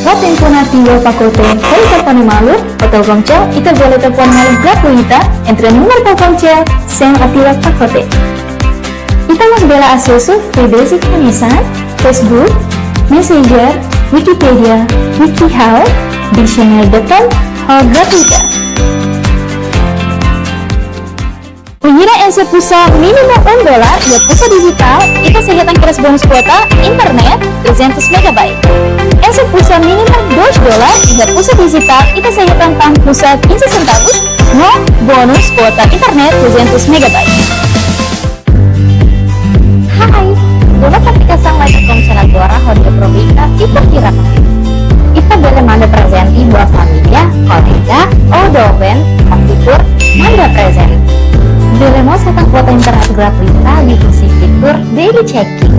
Wat informativo pacote dari telefone malu o Telkomsel, itu boleh telepon malu gratuita entre número Telkomsel sem ativar pacote. Kita mas bela acesso free basic Kamisan, Facebook, Messenger, Wikipedia, WikiHow, Dictionary.com, hal gratuita. Mengira yang sepulsa minimal $1 ya pulsa digital, itu sehatan keras bonus kuota internet 300 MB. Yang sepulsa minimal $2 ya pulsa digital, itu sehatan tang pulsa 15 centavos, no bonus kuota internet 300 MB. Hai, dulu ketika sang Telkomsel agora Honda Provita, itu kira-kira kita boleh manda presenti buat familia, kolega, odoven, fitur, manda present. Dili setang kuota internet gratuita di fungsi fitur daily checking.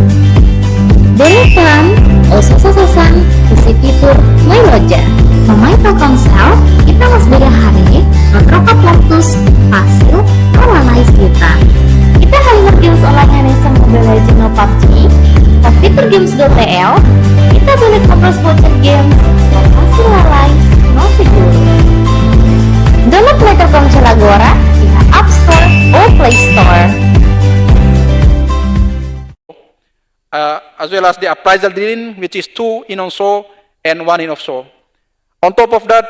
Daily plan, usaha-usaha, fungsi fitur My Loja. Pemain Telkomsel, kita mas beda hari, ngetrokat waktus, hasil, analis kita. Kita hanya games online yang sama Mobile Legends no PUBG, fitur games.tl, kita boleh kompres voucher games, dan hasil analis, no secure. Download Play Telkomsel Agora di App Store or Play Store. As well as the appraisal drilling, which is 2 in onshore and 1 in offshore. On top of that,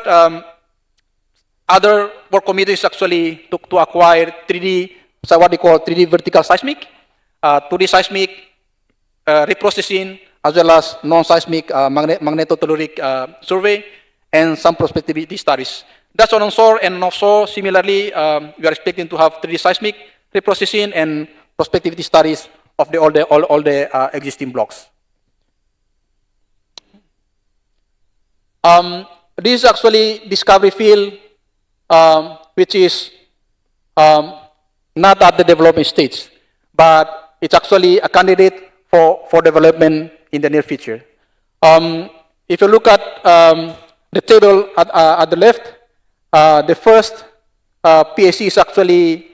other work committees actually took to acquire 3D, so what they call 3D vertical seismic, 2D seismic reprocessing, as well as non-seismic magnetotelluric survey, and some prospectivity studies. That's on onshore and offshore. Similarly, we are expecting to have 3D seismic reprocessing and prospectivity studies of all the existing blocks. This is actually discovery field, which is not at the development stage, but it's actually a candidate for development in the near future. If you look at the table at the left, the first PSC is actually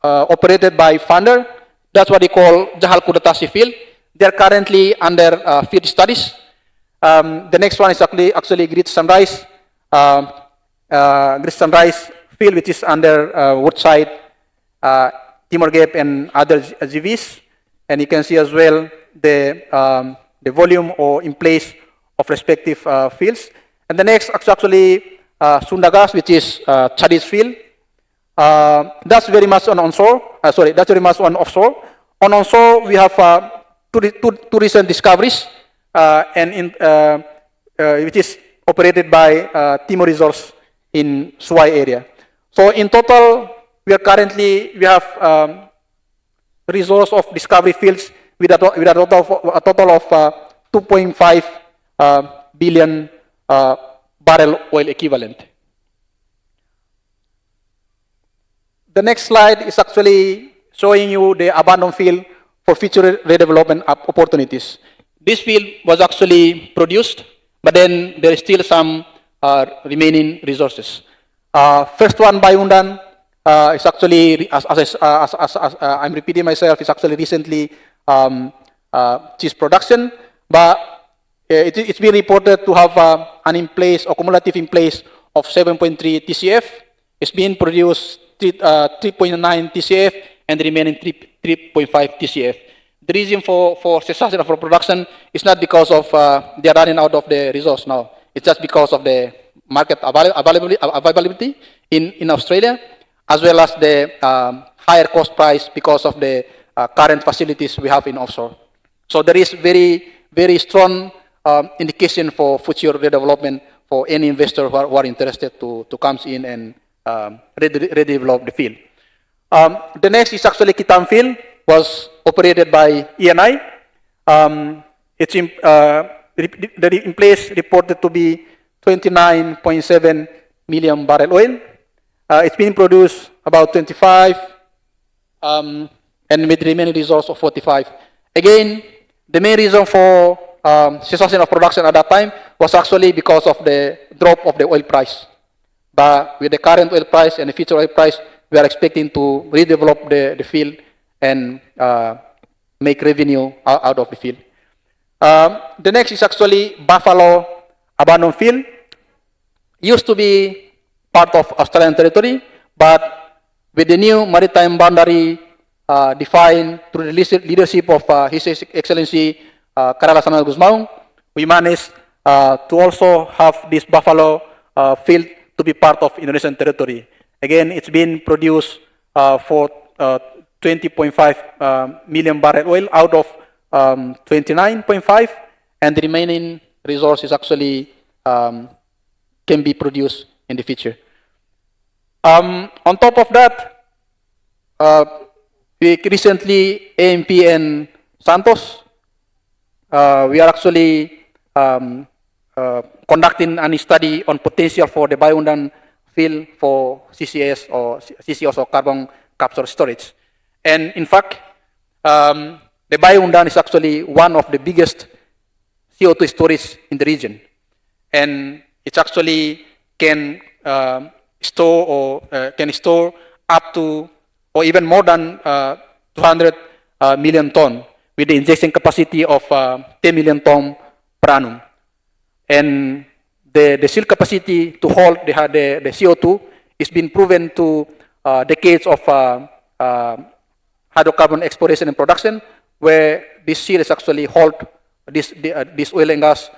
operated by funder. That's what they call Jahal Kudetasi field. They're currently under field studies. The next one is actually Great Sunrise field, which is under Woodside, Timor Gap, and other GVs. And you can see as well the volume or in place of respective fields. And the next is actually Sundagas, which is Chadis field. That's very much on onshore. That's very much on offshore. On onshore, we have two recent discoveries, which is operated by Timor Resource in Suai area. So in total, we have resource of discovery fields with a total of 2.5 billion barrel oil equivalent. The next slide is actually showing you the abandoned field for future redevelopment opportunities. This field was actually produced, but then there is still some remaining resources. First one by Undan is actually, as I'm repeating myself, is actually recently ceased production, but it's been reported to have an in place or cumulative in place of 7.3 TCF. It's been produced 3.9 TCF and the remaining 3.5 TCF. The reason for cessation of production is not because of they are running out of the resource now. It's just because of the market availability in Australia, as well as the higher cost price because of the current facilities we have in offshore. So there is very, very strong indication for future redevelopment for any investor who are interested to come in and redevelop the field. The next is actually Kitam field, was operated by ENI. It's in place reported to be 29.7 million barrel oil. It's been produced about 25, and with remaining resource of 45. Again, the main reason for cessation of production at that time was actually because of the drop of the oil price. But with the current oil price and the future oil price, we are expecting to redevelop the field and make revenue out of the field. The next is actually Buffalo Abandoned Field. Used to be part of Australian territory, but with the new maritime boundary defined through the leadership of His Excellency 𝐋𝐈𝐕𝐄 𝐒𝐌𝐍𝐄, we managed to also have this Buffalo field to be part of Indonesian territory. Again, it's been produced for 20.5 million barrel oil out of 29.5, and the remaining resources actually can be produced in the future. On top of that, we recently, AMP and Santos, we are actually conducting a study on potential for the Bayundan field for CCS or carbon capture storage. And in fact, the Bayundan is actually one of the biggest CO2 storage in the region. And it actually can store up to or even more than 200 million ton with the injection capacity of 10 million ton per annum. And the seal capacity to hold the CO2 is been proven to decades of hydrocarbon exploration and production, where this seal is actually hold this oil and gas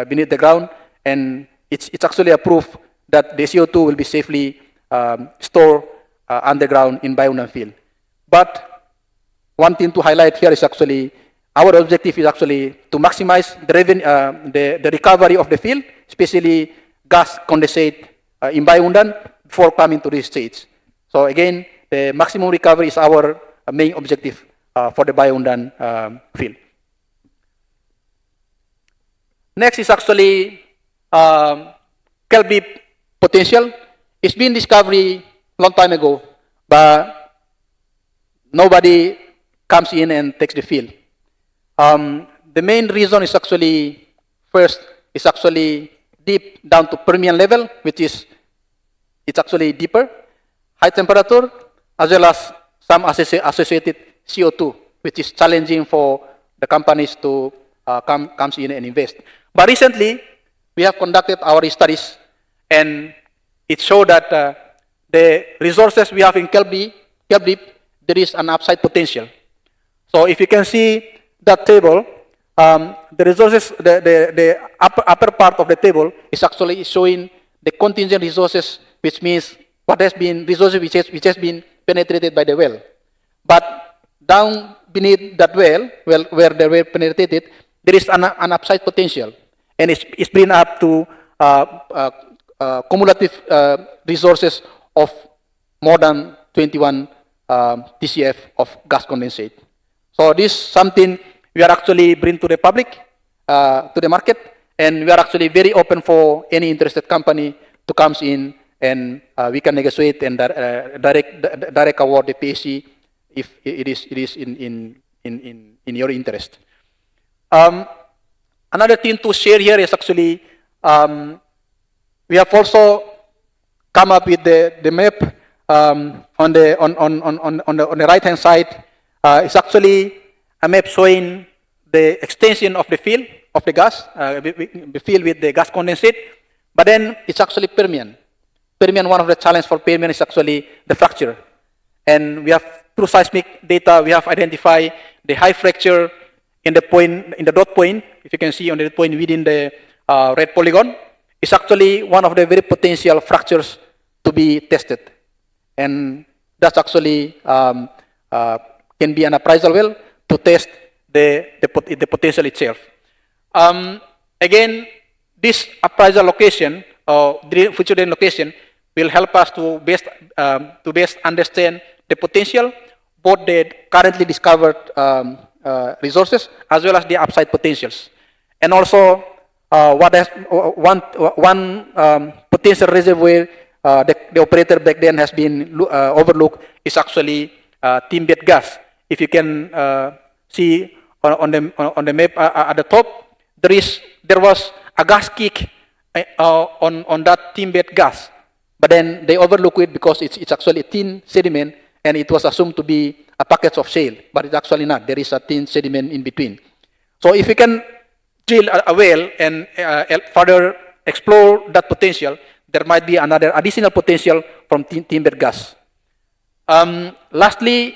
beneath the ground, and it's actually a proof that the CO2 will be safely stored underground in Bayundan field. But one thing to highlight here is actually our objective is actually to maximize the recovery of the field, especially gas condensate in Bayundan before coming to this stage. So again, the maximum recovery is our main objective for the Bayundan field. Next is actually 𝐋𝐈𝐕𝐄 potential. It's been discovered long time ago, but nobody comes in and takes the field. The main reason is actually, first, is actually deep down to Permian level, which is, it's actually deeper, high temperature, as well as some associated CO2, which is challenging for the companies to come in and invest. But recently, we have conducted our studies, and it showed that the resources we have in 𝐋𝐈𝐕𝐄, there is an upside potential. So if you can see that table, the resources, the upper part of the table is actually showing the contingent resources, which means what has been resources which has been penetrated by the well. But down beneath that well, where they were penetrated, there is an upside potential, and it's bring up to cumulative resources of more than 21 TCF of gas condensate. So this is something we are actually bring to the public, to the market, and we are actually very open for any interested company to come in, and we can negotiate and direct award the PSC if it is in your interest. Another thing to share here is actually we have also come up with the map on the right hand side. It's actually a map showing the extension of the field of the gas, the field with the gas condensate, but then it's actually Permian. Permian, one of the challenges for Permian is actually the fracture. And we have, through seismic data, we have identified the high fracture in the point, in the dot point, if you can see on the dot point within the red polygon. It's actually one of the very potential fractures to be tested. And that's actually can be an appraisal well to test the potential itself. Again, this appraisal location or future drilling location will help us to best understand the potential, both the currently discovered resources as well as the upside potentials. And also, one potential reservoir the operator back then has been overlooked is actually team bed gas. If you can see on the map at the top, there was a gas kick on that team bed gas, but then they overlook it because it's actually a thin sediment, and it was assumed to be a package of shale, but it's actually not. There is a thin sediment in between. So if we can drill a well and further explore that potential, there might be another additional potential from timber gas. Lastly,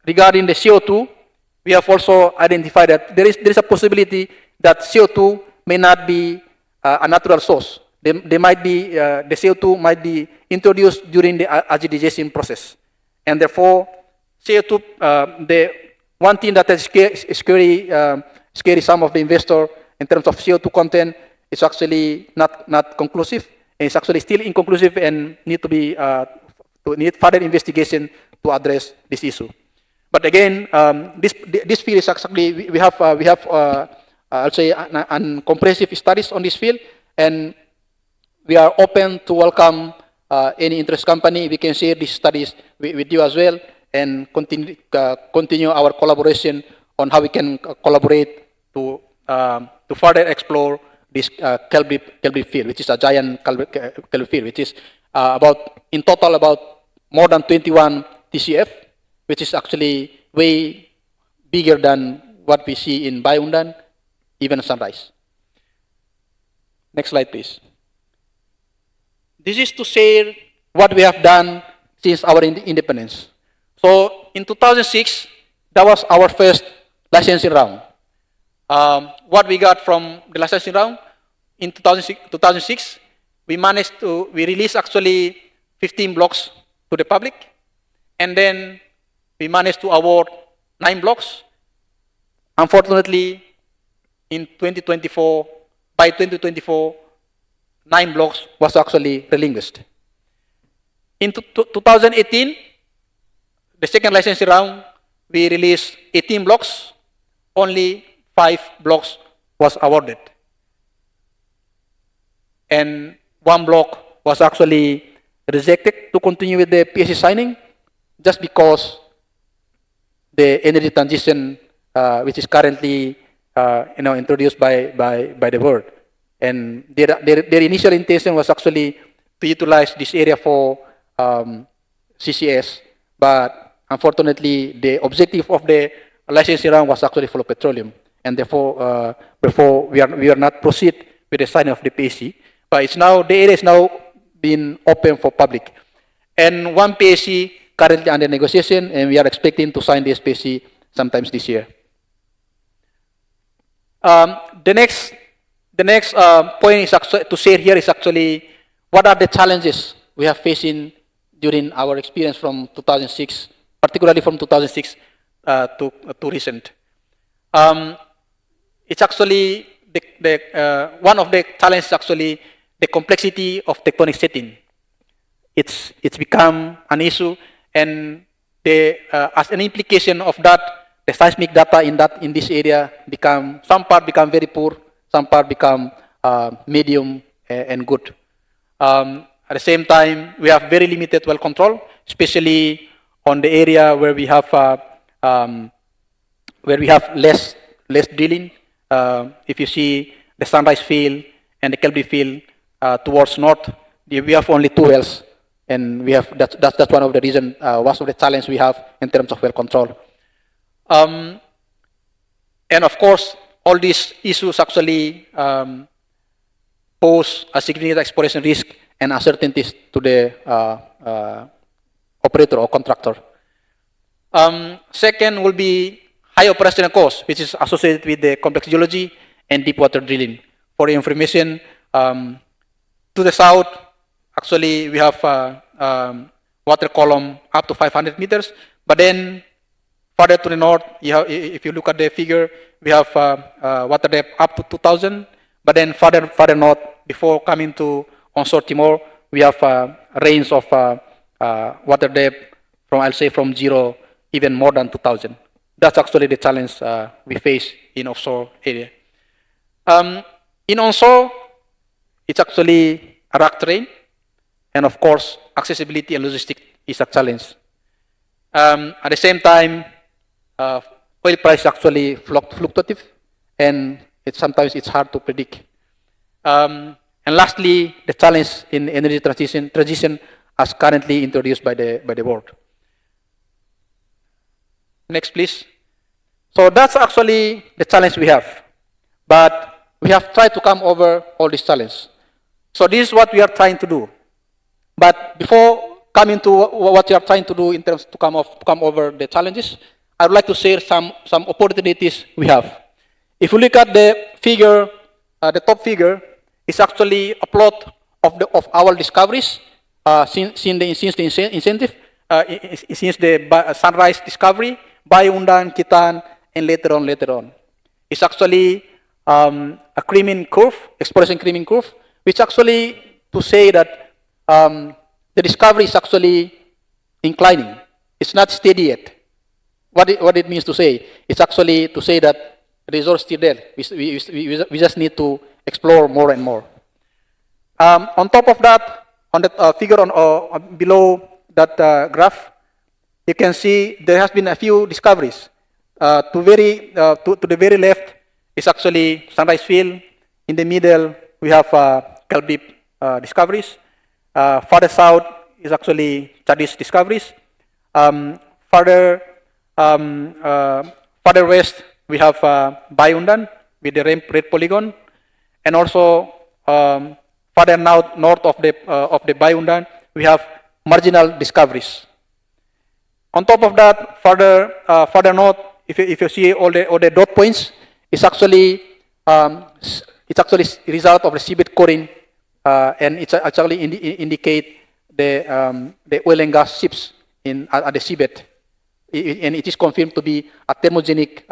regarding the CO2, we have also identified that there is a possibility that CO2 may not be a natural source. They might be, the CO2 might be introduced during the acidization process. And therefore, CO2, the one thing that is scary some of the investor in terms of CO2 content is actually not conclusive. It's actually still inconclusive and need further investigation to address this issue. But again, this field is actually, we have I'll say, comprehensive studies on this field, and we are open to welcome any interest company. We can share these studies with you as well, and continue our collaboration on how we can collaborate to further explore this 𝐋𝐈𝐕𝐄 field, which is a giant 𝐋𝐈𝐕𝐄 field, which is in total about more than 21 TCF, which is actually way bigger than what we see in Bayundan, even Sunrise. Next slide, please. This is to share what we have done since our independence. So in 2006, that was our first licensing round. What we got from the licensing round in 2006, we released actually 15 blocks to the public, and then we managed to award 9 blocks. Unfortunately, by 2024, 9 blocks was actually relinquished. In 2018, the second licensing round, we released 18 blocks. Only 5 blocks was awarded. And 1 block was actually rejected to continue with the PSC signing, just because the energy transition, which is currently introduced by the board, and their initial intention was actually to utilize this area for CCS, but unfortunately the objective of the licensing round was actually for petroleum, and therefore we are not proceed with the signing of the PSC. But it's now, the area is now being open for public, and 1 PSC currently under negotiation, and we are expecting to sign this PSC sometimes this year. The next point is actually, to share here, is actually what are the challenges we have facing during our experience from 2006, particularly from 2006 to recent. It's actually one of the challenges, actually the complexity of tectonic setting. It's become an issue, and as an implication of that, the seismic data in this area some part become very poor, some part become medium and good. At the same time, we have very limited well control, especially on the area where we have less drilling. If you see the Sunrise field and the 𝐋𝐈𝐕𝐄 field towards north, we have only 2 wells, and we have that's one of the reason, one of the challenge we have in terms of well control. And of course, all these issues actually pose a significant exploration risk and uncertainties to the operator or contractor. Second will be high operational cost, which is associated with the complex geology and deep water drilling. For your information, to the south, actually we have water column up to 500 meters, but then further to the north, if you look at the figure, we have water depth up to 2,000, but then further north, before coming to onshore Timor, we have a range of water depth from 0, even more than 2,000. That's actually the challenge we face in offshore area. In onshore, it's actually a rock terrain, and of course, accessibility and logistics is a challenge. At the same time, oil price actually fluctuative, and sometimes it's hard to predict. And lastly, the challenge in energy transition as currently introduced by the board. Next, please. So that's actually the challenge we have. But we have tried to come over all these challenges. So this is what we are trying to do. But before coming to what we are trying to do in terms to come over the challenges, I would like to share some opportunities we have. If you look at the figure, the top figure is actually a plot of our discoveries since the incentive, since the sunrise discovery, Bayundan, Kitan, and later on. It's actually a creaming curve, exploration creaming curve, which actually to say that the discovery is actually inclining. It's not steady yet. What it means to say? It's actually to say that the resource is still there. We just need to explore more and more. On top of that, on the figure below that graph, you can see there has been a few discoveries. To the very left is actually Sunrise Field. In the middle, we have 𝐋𝐈𝐕𝐄 discoveries. Farther south is actually Chadi's discoveries. Further west, we have Bayundan with the red polygon, and also further north of the Bayundan, we have marginal discoveries. On top of that, further north, if you see all the dot points, it's actually result of the seabed coring, and it's actually indicate the oil and gas ships at the seabed, and it is confirmed to be a thermogenic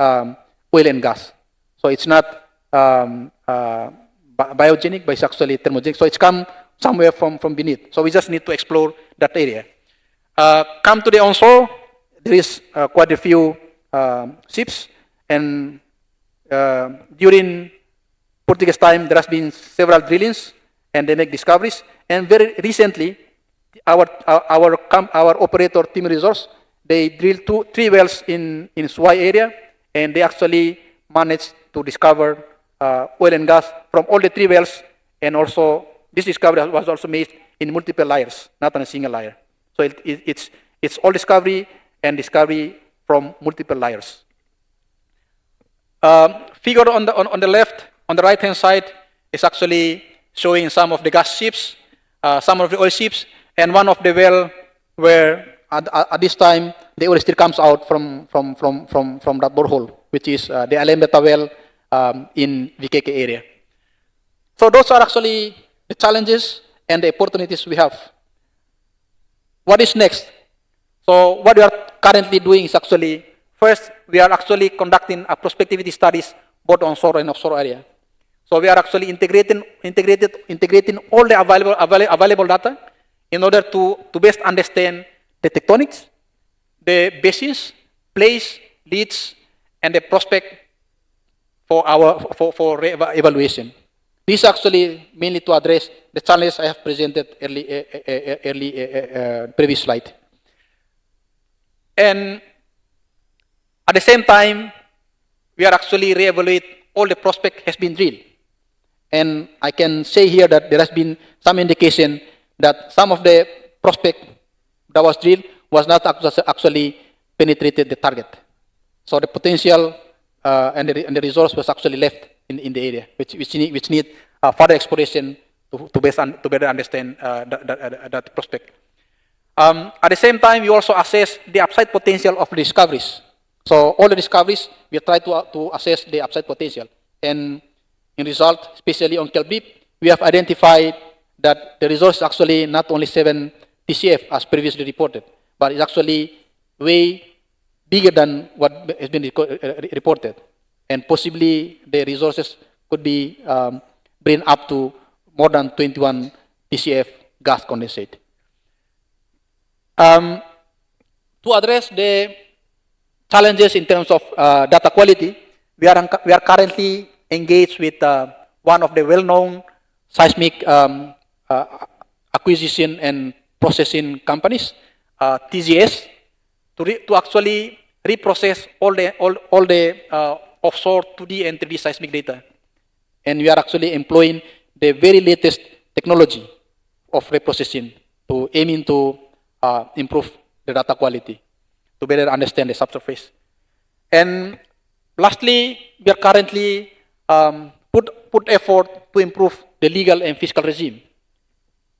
oil and gas. So it's not biogenic, but it's actually thermogenic. So it's come somewhere from beneath. So we just need to explore that area. Come to the onshore, there is quite a few ships, and during Portuguese time, there has been several drillings, and they make discoveries. And very recently, our operator, Team Resource, they drilled 3 wells in Suai area, and they actually managed to discover oil and gas from all the 3 wells, and also this discovery was also made in multiple layers, not on a single layer. So it's all discovery and discovery from multiple layers. Figure on the left, on the right-hand side, is actually showing some of the gas ships, some of the oil ships, and one of the well where at this time the oil still comes out from that borehole, which is the Alembeta well in VKK area. So those are actually the challenges and the opportunities we have. What is next? So what we are currently doing is actually, first, we are actually conducting a prospectivity studies both onshore and offshore area. So we are actually integrating all the available data in order to best understand the tectonics, the basins, plays, leads, and the prospect for evaluation. This is actually mainly to address the challenges I have presented previous slide. And at the same time, we are actually reevaluate all the prospect has been drilled. And I can say here that there has been some indication that some of the prospect that was drilled was not actually penetrated the target. So the potential and the resource was actually left in the area, which need further exploration to better understand that prospect. At the same time, we also assess the upside potential of the discoveries. So all the discoveries, we try to assess the upside potential. And in result, especially on 𝐋𝐈𝐕𝐄, we have identified that the resource is actually not only 7 TCF as previously reported, but it's actually way bigger than what has been reported. And possibly the resources could be bring up to more than 21 TCF gas condensate. To address the challenges in terms of data quality, we are currently engaged with one of the well-known seismic acquisition and processing companies, TGS, to actually reprocess all the offshore 2D and 3D seismic data. And we are actually employing the very latest technology of reprocessing to aiming to improve the data quality, to better understand the subsurface. And Lastly, we are currently put effort to improve the legal and fiscal regime.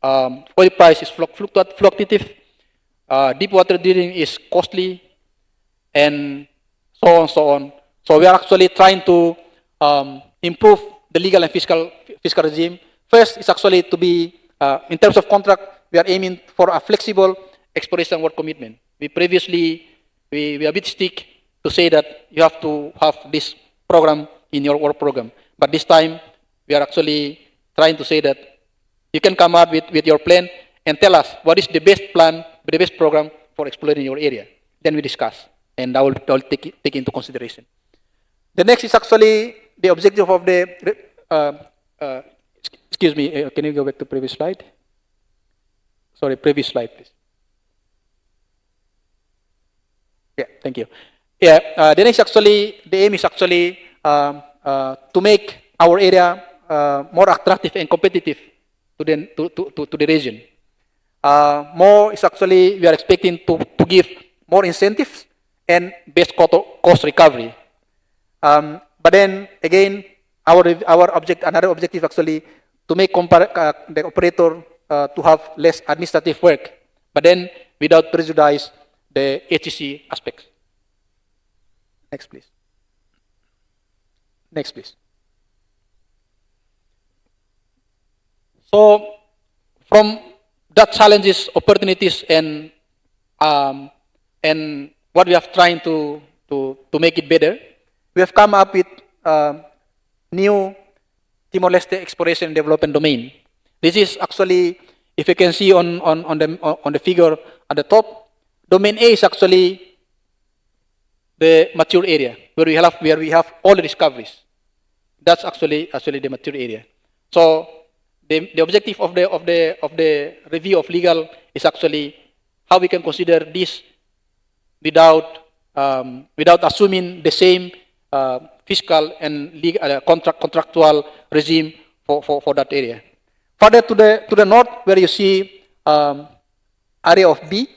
Oil price is fluctuative, deep water drilling is costly, and so on, so on. So we are actually trying to improve the legal and fiscal regime. First, it's actually to be, in terms of contract, we are aiming for a flexible exploration work commitment. We previously, we a bit stick to say that you have to have this program in your work program. But this time, we are actually trying to say that you can come up with your plan and tell us what is the best plan, the best program for exploring your area. Then we discuss, and I will take into consideration. The next is actually the objective of the, excuse me, can you go back to previous slide? Sorry, previous slide, please. Yeah, thank you. Yeah, the next actually, the aim is actually to make our area more attractive and competitive to the region. More is actually, we are expecting to give more incentives and best cost recovery. But then again, another objective actually to make the operator to have less administrative work, but then without prejudice the HEC aspects. Next, please. Next, please. So, from that challenges, opportunities, and what we have trying to make it better, we have come up with new Timor-Leste exploration and development domain. This is actually, if you can see on the figure at the top, domain A is actually the mature area where we have all the discoveries. That's actually the mature area. So the objective of the review of legal is actually how we can consider this without assuming the same fiscal and legal, contractual regime for that area. Further to the north, where you see area of B,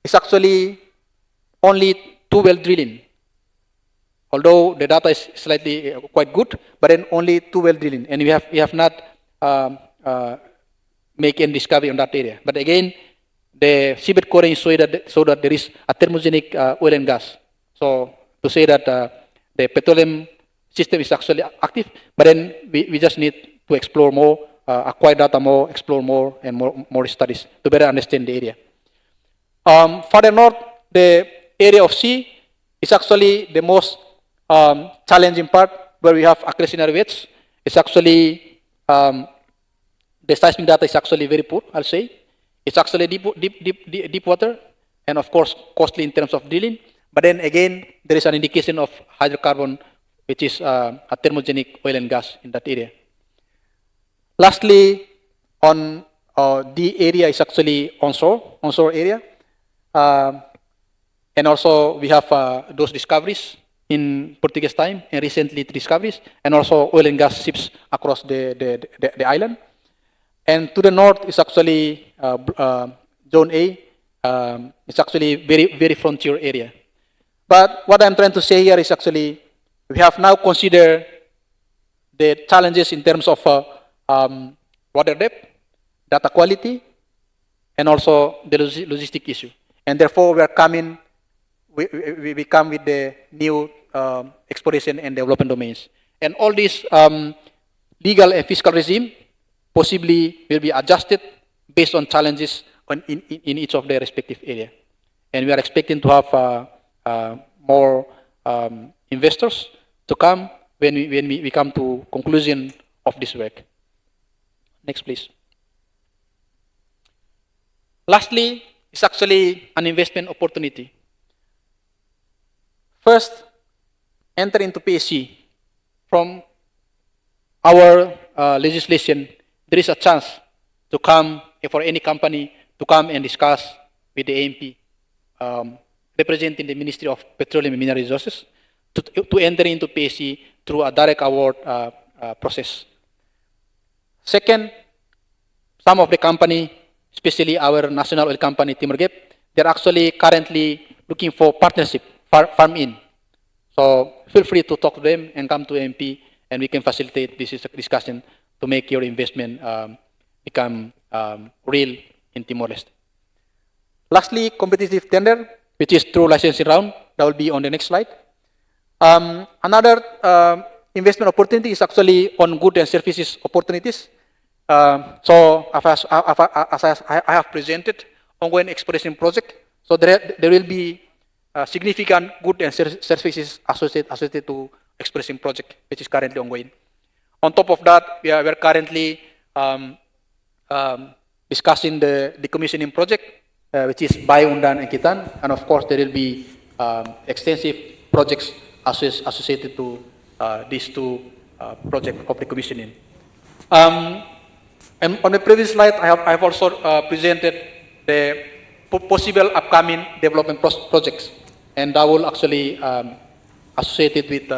is actually only 2 well drilling. Although the data is slightly quite good, but then only 2 well drilling, and we have not make any discovery on that area. But again, the seabed coring show that there is a thermogenic oil and gas. So to say that the petroleum system is actually active, but then we just need to explore more, acquire data more, explore more, and more studies to better understand the area. Further north, the area of C is actually the most challenging part, where we have accretionary weights. It's actually the seismic data is actually very poor, I'll say. It's actually deep water, and of course costly in terms of drilling. But then again, there is an indication of hydrocarbon, which is a thermogenic oil and gas in that area. Lastly, on the area is actually onshore area, and also we have those discoveries in Portuguese time, and recently discoveries, and also oil and gas ships across the island. And to the north is actually zone A. It's actually very frontier area. But what I'm trying to say here is actually we have now considered the challenges in terms of water depth, data quality, and also the logistic issue. And therefore, we come with the new exploration and development domains. And all these legal and fiscal regime possibly will be adjusted based on challenges in each of their respective area. And we are expecting to have more investors to come when we come to conclusion of this work. Next, please. Lastly, it's actually an investment opportunity. First, enter into PSC. From our legislation, there is a chance to come, for any company, to come and discuss with the AMP, representing the Ministry of Petroleum and Mineral Resources, to enter into PSC through a direct award process. Second, some of the company, especially our national oil company, Timor-Gap, they're actually currently looking for partnership, farm-in. So feel free to talk to them and come to MP, and we can facilitate this discussion to make your investment become real in Timor-Leste. Lastly, competitive tender, which is through licensing round. That will be on the next slide. Another investment opportunity is actually on goods and services opportunities. So as I have presented, ongoing exploration project. So there will be significant goods and services associated to exploration project, which is currently ongoing. On top of that, we are currently discussing the decommissioning project, which is by Undan and Kitan, and of course there will be extensive projects associated to these two projects of decommissioning. And on the previous slide, I have also presented the possible upcoming development projects, and that will actually associated with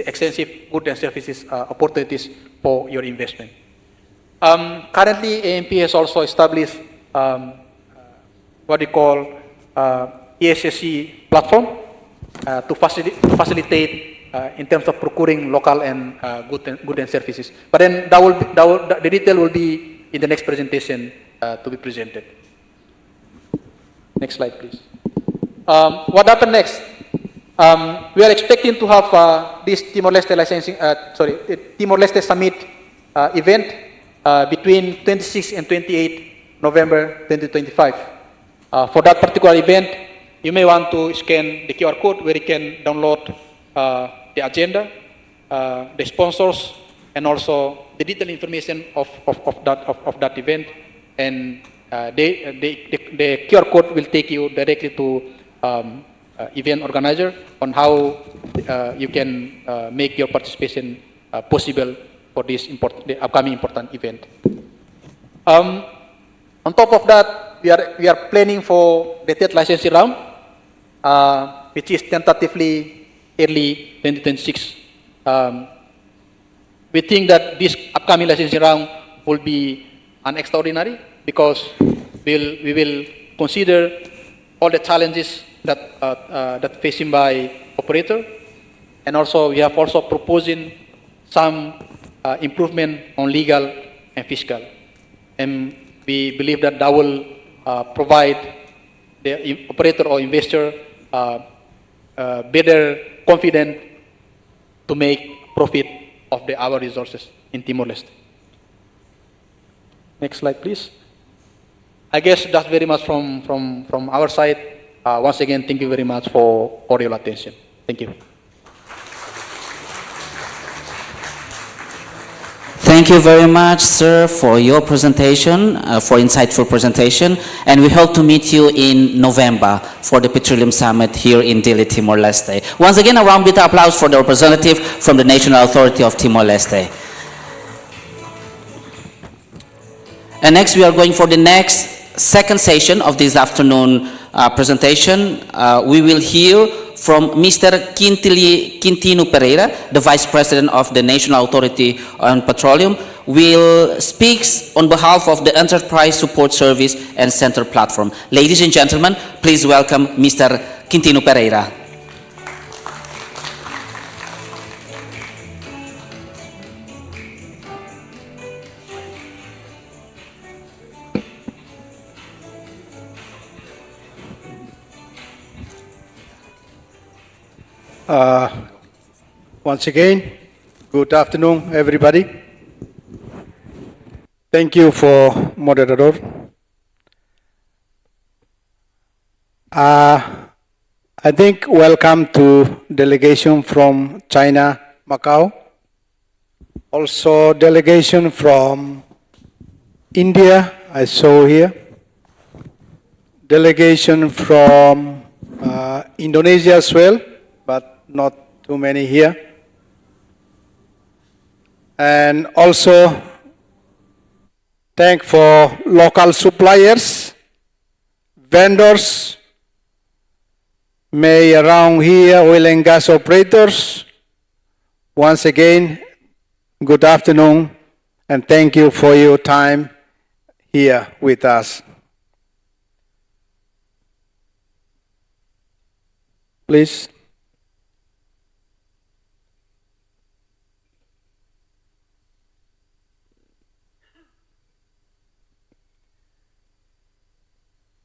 extensive goods and services opportunities for your investment. Currently, AMP has also established what we call ESSC platform to facilitate in terms of procuring local and goods and services. But then the detail will be in the next presentation to be presented. Next slide, please. What happened next? We are expecting to have this Timor-Leste licensing, Timor-Leste Summit event between 26 and 28 November 2025. For that particular event, you may want to scan the QR code where you can download the agenda, the sponsors, and also the detailed information of that event. And the QR code will take you directly to event organizer on how you can make your participation possible for this the upcoming important event. On top of that, we are planning for the third licensing round, which is tentatively early 2026. We think that this upcoming licensing round will be an extraordinary because we will consider all the challenges that facing by operator, and also we have also proposing some improvement on legal and fiscal, and we believe that that will provide the operator or investor better confident to make profit of our resources in Timor-Leste. Next slide, please. I guess that's very much from our side. Once again, thank you very much for your attention. Thank you. Thank you very much, sir, for your presentation, for insightful presentation, and we hope to meet you in November for the Petroleum Summit here in Dili, Timor-Leste. Once again, a round of applause for the representative from the National Authority of Timor-Leste. And next, we are going for the second session of this afternoon presentation. We will hear from Mr. Quintino Pereira, the Vice President of the National Authority on Petroleum, will speak on behalf of the Enterprise Support Service and Center Platform. Ladies and gentlemen, please welcome Mr. Quintino Pereira. Once again, good afternoon, everybody. Thank you for moderator. I think welcome to delegation from China, Macau. Also delegation from India, I saw here. Delegation from Indonesia as well, but not too many here. And also thank for local suppliers, vendors, may around here, oil and gas operators. Once again, good afternoon, and thank you for your time here with us. Please.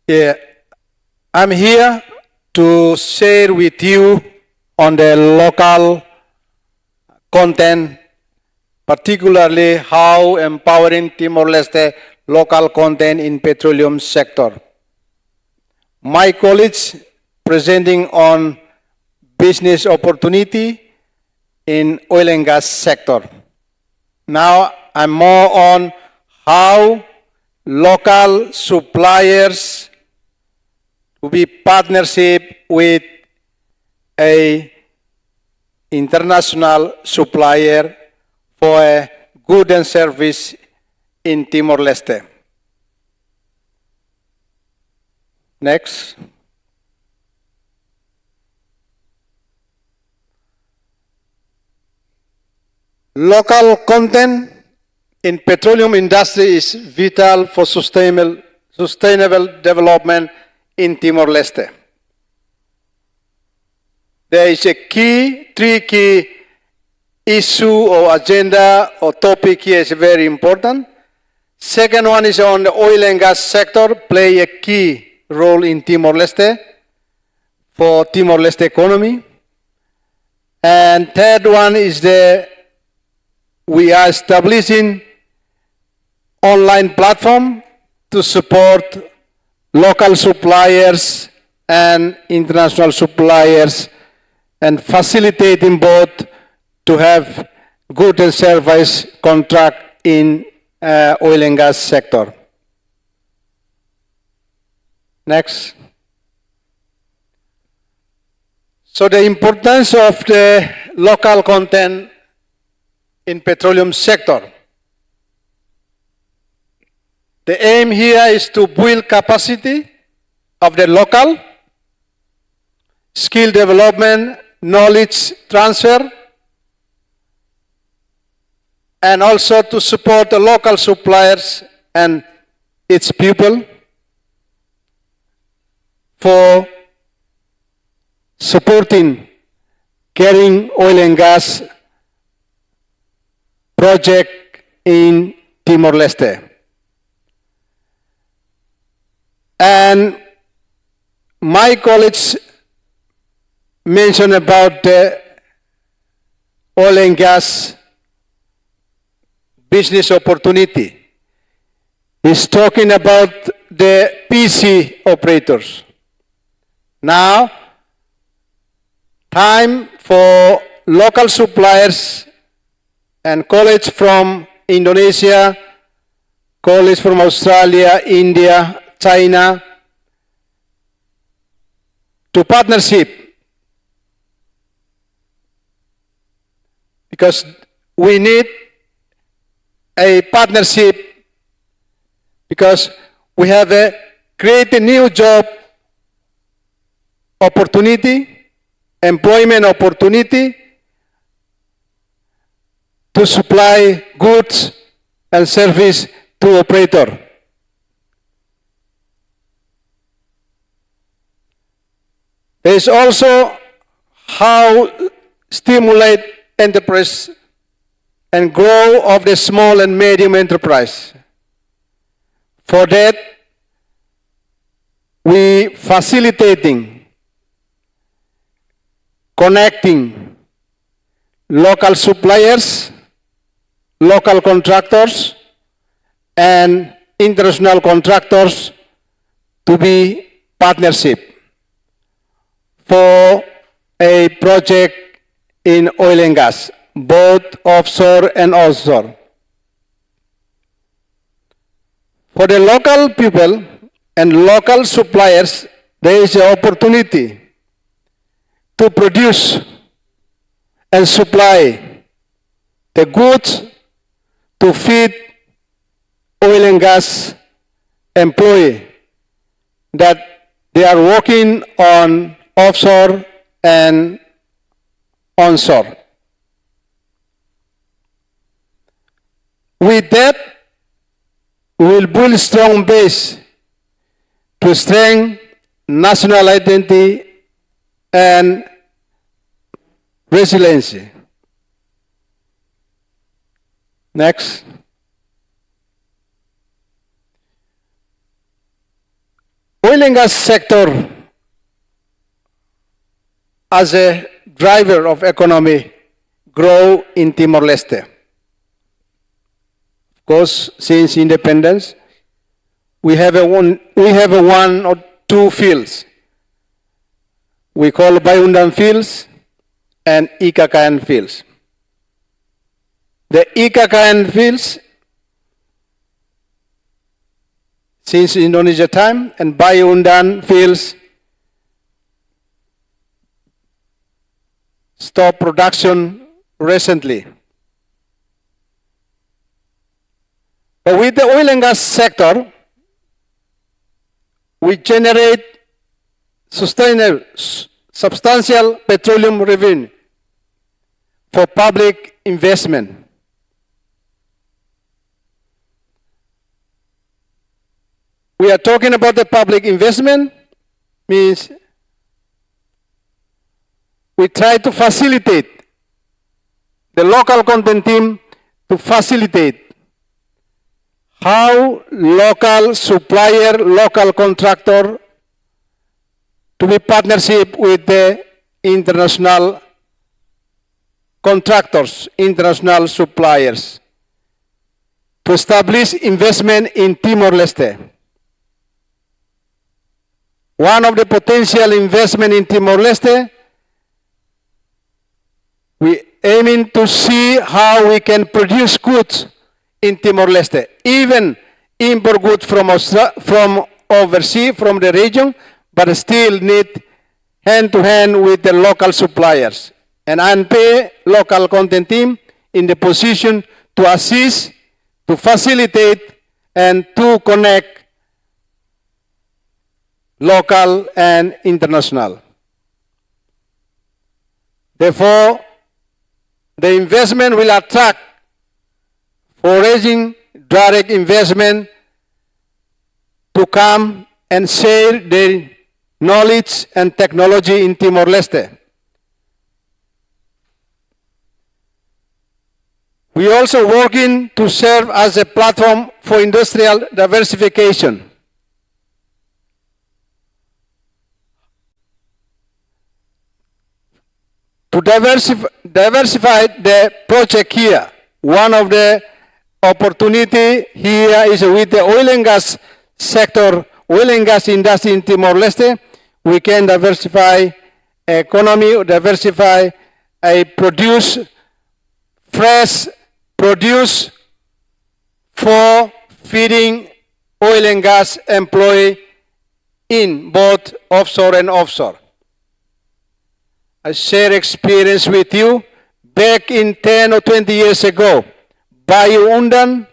Yeah, I'm here to share with you on the local content, particularly how empowering Timor-Leste local content in petroleum sector. My colleagues presenting on business opportunity in oil and gas sector. Now I'm more on how local suppliers to be partnership with a international supplier for a good and service in Timor-Leste. Next. Local content in petroleum industry is vital for sustainable development in Timor-Leste. There is three key issue or agenda or topic here is very important. Second one is on the oil and gas sector, play a key role in Timor-Leste for Timor-Leste economy. And third one is we are establishing online platform to support local suppliers and international suppliers and facilitating both to have good and service contract in oil and gas sector. Next. So the importance of the local content in petroleum sector. The aim here is to build capacity of the local, skill development, knowledge transfer, and also to support the local suppliers and its people for supporting carrying oil and gas project in Timor-Leste. And my colleagues mentioned about the oil and gas business opportunity. He's talking about the PC operators. Now, time for local suppliers and colleagues from Indonesia, colleagues from Australia, India, China, to partnership. Because we need a partnership because we have create a new job opportunity, employment opportunity to supply goods and service to operator. There is also how stimulate enterprise and grow of the small and medium enterprise. For that, we facilitating, connecting local suppliers, local contractors, and international contractors to be partnership for a project in oil and gas, both offshore and onshore. For the local people and local suppliers, there is an opportunity to produce and supply the goods to feed oil and gas employee that they are working on offshore and onshore. With that, we will build a strong base to strengthen national identity and resiliency. Next. Oil and gas sector as a driver of economy grow in Timor-Leste. Of course, since independence, we have one or two fields. We call Bayundan fields and 𝐋𝐈𝐕𝐄 fields. The 𝐋𝐈𝐕𝐄 fields since Indonesia time, and Bayundan fields stop production recently. But with the oil and gas sector, we generate substantial petroleum revenue for public investment. We are talking about the public investment, means we try to facilitate the local content team to facilitate how local supplier, local contractor to be partnership with the international contractors, international suppliers to establish investment in Timor-Leste. One of the potential investment in Timor-Leste, we aiming to see how we can produce goods in Timor-Leste, even import goods from overseas, from the region, but still need hand-to-hand with the local suppliers. And ANPE local content team in the position to assist, to facilitate, and to connect local and international. Therefore, the investment will attract foreign direct investment to come and share their knowledge and technology in Timor-Leste. We are also working to serve as a platform for industrial diversification. To diversify the project here, one of the opportunity here is with the oil and gas sector, oil and gas industry in Timor-Leste. We can diversify economy, diversify, produce fresh produce for feeding oil and gas employee in both offshore and offshore. I share experience with you back in 10 or 20 years ago. Bayundan,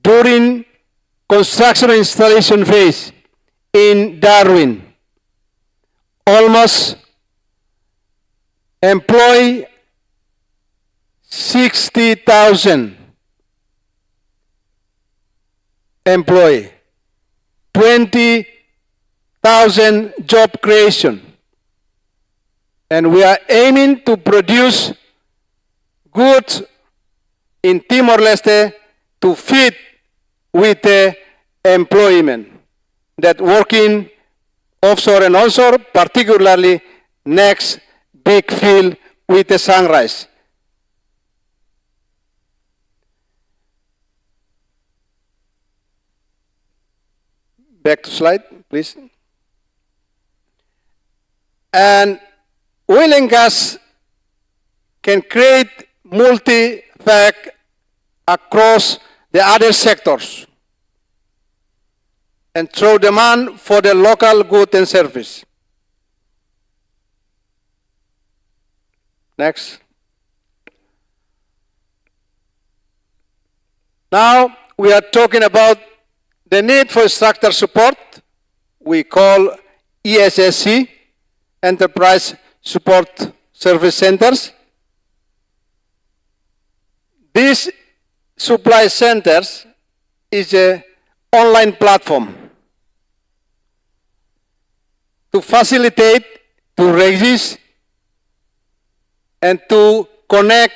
during construction installation phase in Darwin, almost employ 60,000 employee, 20,000 job creation. And we are aiming to produce goods in Timor-Leste to fit with the employment that working offshore and onshore, particularly next big field with the Sunrise. Back to slide, please. And oil and gas can create multi-effect across the other sectors and through demand for the local good and service. Next. Now we are talking about the need for structural support. We call ESSC, Enterprise Support Service Centers. These supply centers is an online platform to facilitate, to register, and to connect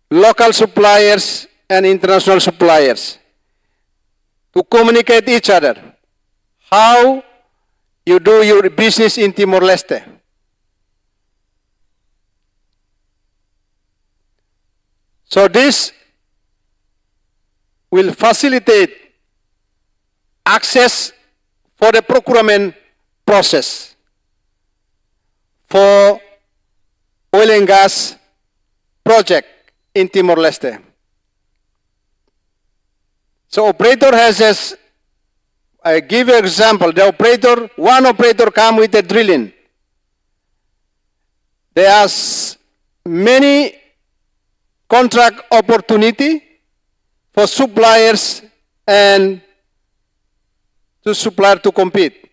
local suppliers and international suppliers to communicate each other how you do your business in Timor-Leste. So this will facilitate access for the procurement process for oil and gas project in Timor-Leste. So operator has I give you an example. One operator come with the drilling. There are many contract opportunity for suppliers and to supplier to compete.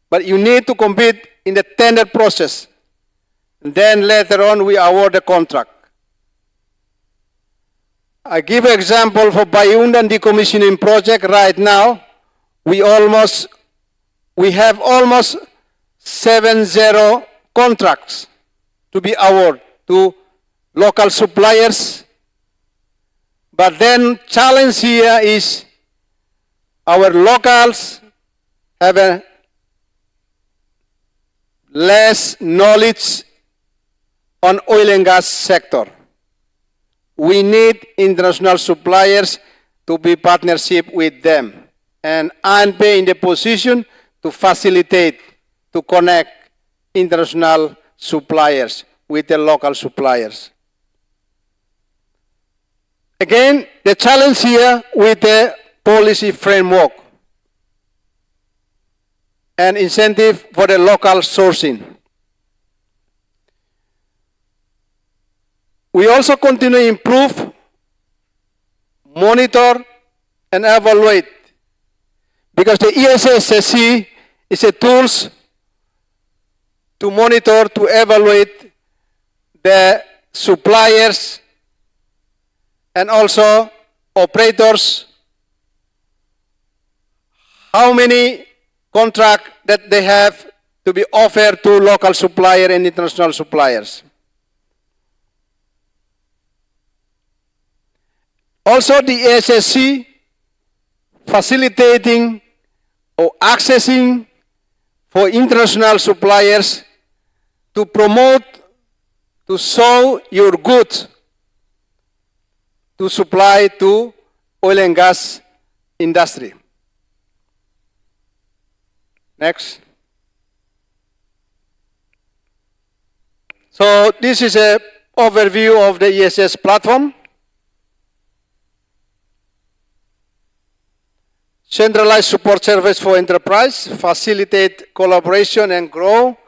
But you need to compete in the tender process. Then later on we award the contract. I give an example for Bayundan decommissioning project right now. We have almost 70 contracts to be awarded to local suppliers. But then challenge here is our locals have a less knowledge on oil and gas sector. We need international suppliers to be partnership with them. And ANPE in the position to facilitate, to connect international suppliers with the local suppliers. Again, the challenge here with the policy framework and incentive for the local sourcing. We also continue to improve, monitor, and evaluate, because the ESSC is a tools to monitor, to evaluate the suppliers and also operators, how many contracts that they have to be offered to local supplier and international suppliers. Also the ESSC facilitating or accessing for international suppliers to promote, to show your goods to supply to oil and gas industry. Next. So this is an overview of the ESS platform. Centralized support service for enterprise, facilitate collaboration and grow,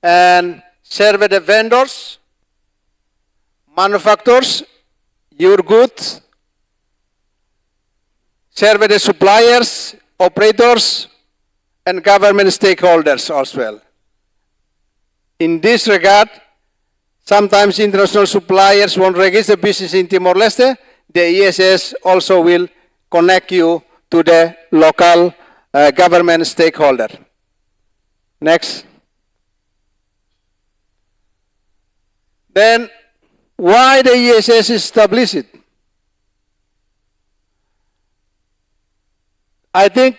and serve the vendors, manufacturers, your goods, serve the suppliers, operators, and government stakeholders as well. In this regard, sometimes international suppliers won't register business in Timor-Leste. The ESS also will connect you to the local government stakeholder. Next. Then, why the ESS is established? I think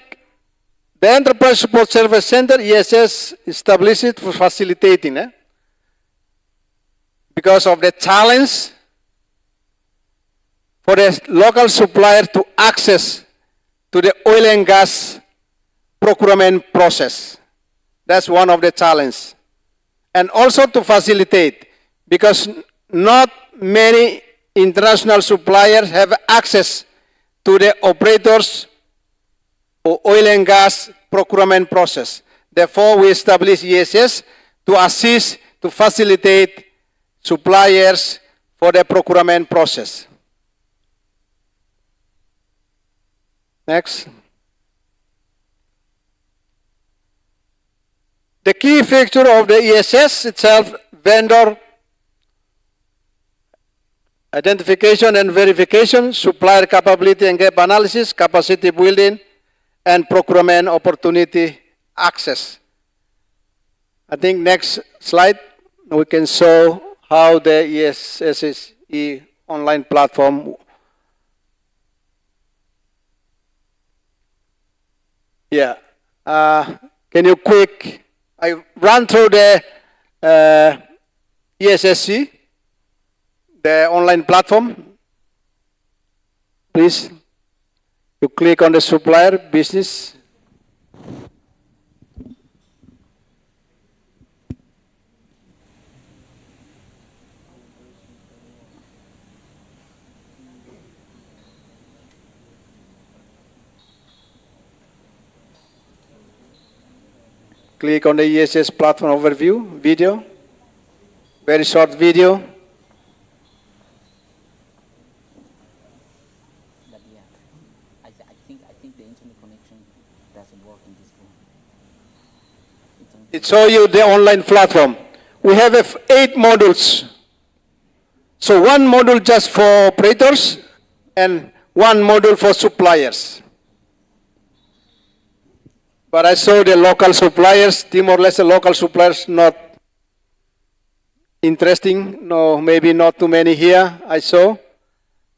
the Enterprise Support Service Center, ESS, established for facilitating, because of the challenge for the local supplier to access to the oil and gas procurement process. That's one of the challenges. And also to facilitate, because not many international suppliers have access to the operators or oil and gas procurement process. Therefore, we establish ESS to assist, to facilitate suppliers for the procurement process. Next. The key feature of the ESS itself, vendor identification and verification, supplier capability and gap analysis, capacity building, and procurement opportunity access. I think next slide, we can show how the ESSE online platform. Yeah, Can you I run through the ESSC, the online platform. Please, you click on the supplier business. Click on the ESS platform overview video, very short video. I think the internet connection doesn't work in this room. It shows you the online platform. We have 8 modules. So one module just for operators and one module for suppliers. But I saw the local suppliers, Timor-Leste local suppliers, not interesting. No, maybe not too many here, I saw.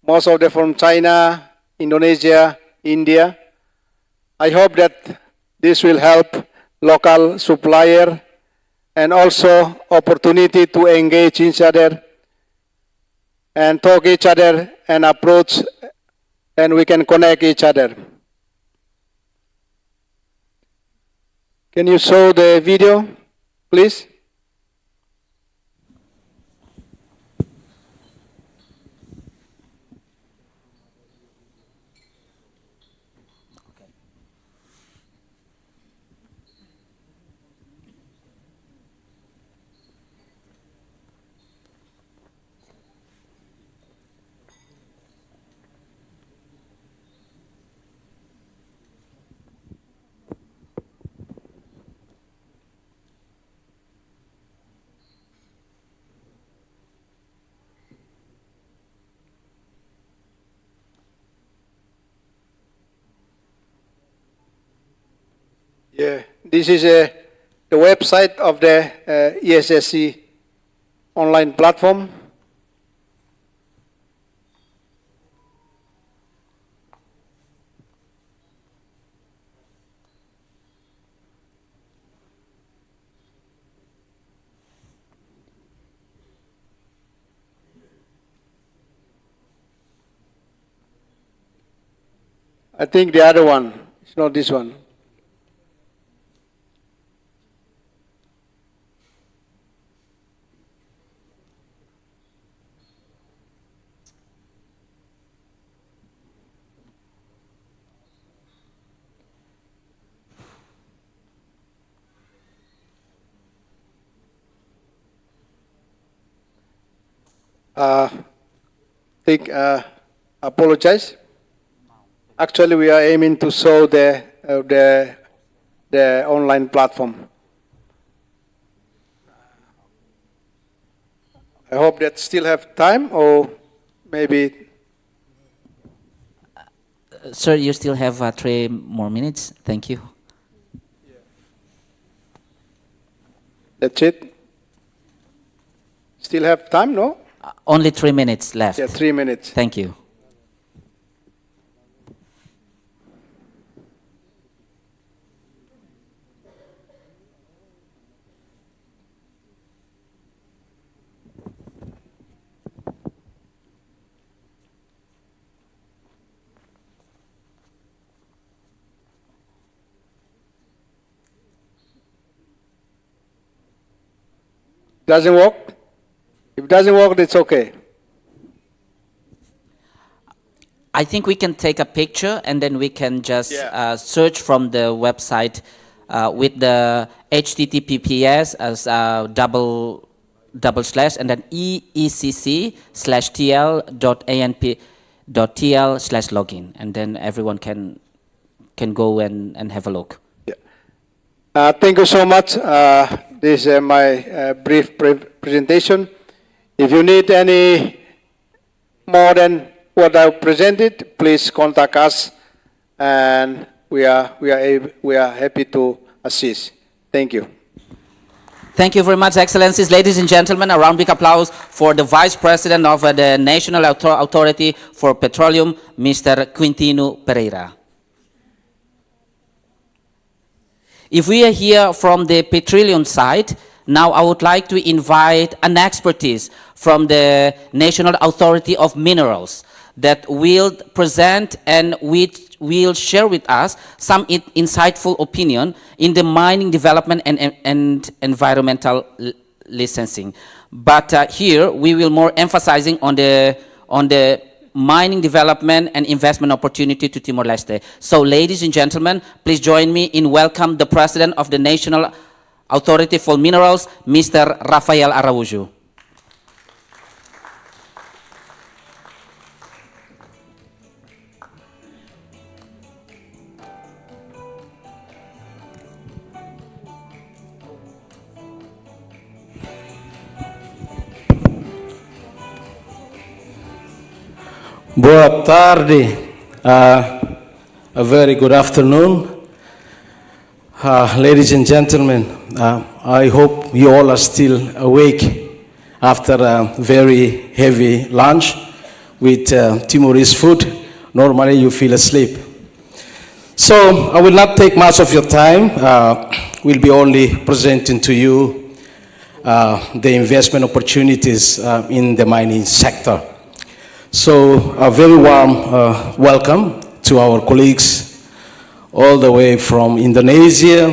Most of them from China, Indonesia, India. I hope that this will help local supplier and also opportunity to engage each other and talk each other and approach, and we can connect each other. Can you show the video, please? Yeah, this is the website of the ESSC online platform. I think the other one, it's not this one. Apologize. Actually, we are aiming to show the online platform. I hope that still have time, or maybe. Sir, you still have 3 more minutes. Thank you. That's it. Still have time, no? Only 3 minutes left. Yeah, 3 minutes. Thank you. Doesn't work? If it doesn't work, it's okay. I think we can take a picture and then we can just search from the website with the HTTPS as double slash and then eecc/tl.anp.tl/login, and then everyone can go and have a look. Yeah. Thank you so much. This is my brief presentation. If you need any more than what I presented, please contact us, and we are happy to assist. Thank you. Thank you very much, Excellencies. Ladies and gentlemen, a round big applause for the Vice President of the National Authority for Petroleum, Mr. Quintino Pereira. If we are here from the petroleum side, now I would like to invite an expertise from the National Authority of Minerals that will present and which will share with us some insightful opinion in the mining development and environmental licensing. But here we will more emphasizing on the mining development and investment opportunity to Timor-Leste. So ladies and gentlemen, please join me in welcome the President of the National Authority for Minerals, Mr. Rafael Araújo. Boa tarde, a very good afternoon. Ladies and gentlemen, I hope you all are still awake after a very heavy lunch with Timorese food. Normally you feel asleep. So I will not take much of your time. We'll be only presenting to you the investment opportunities in the mining sector. So a very warm welcome to our colleagues all the way from Indonesia.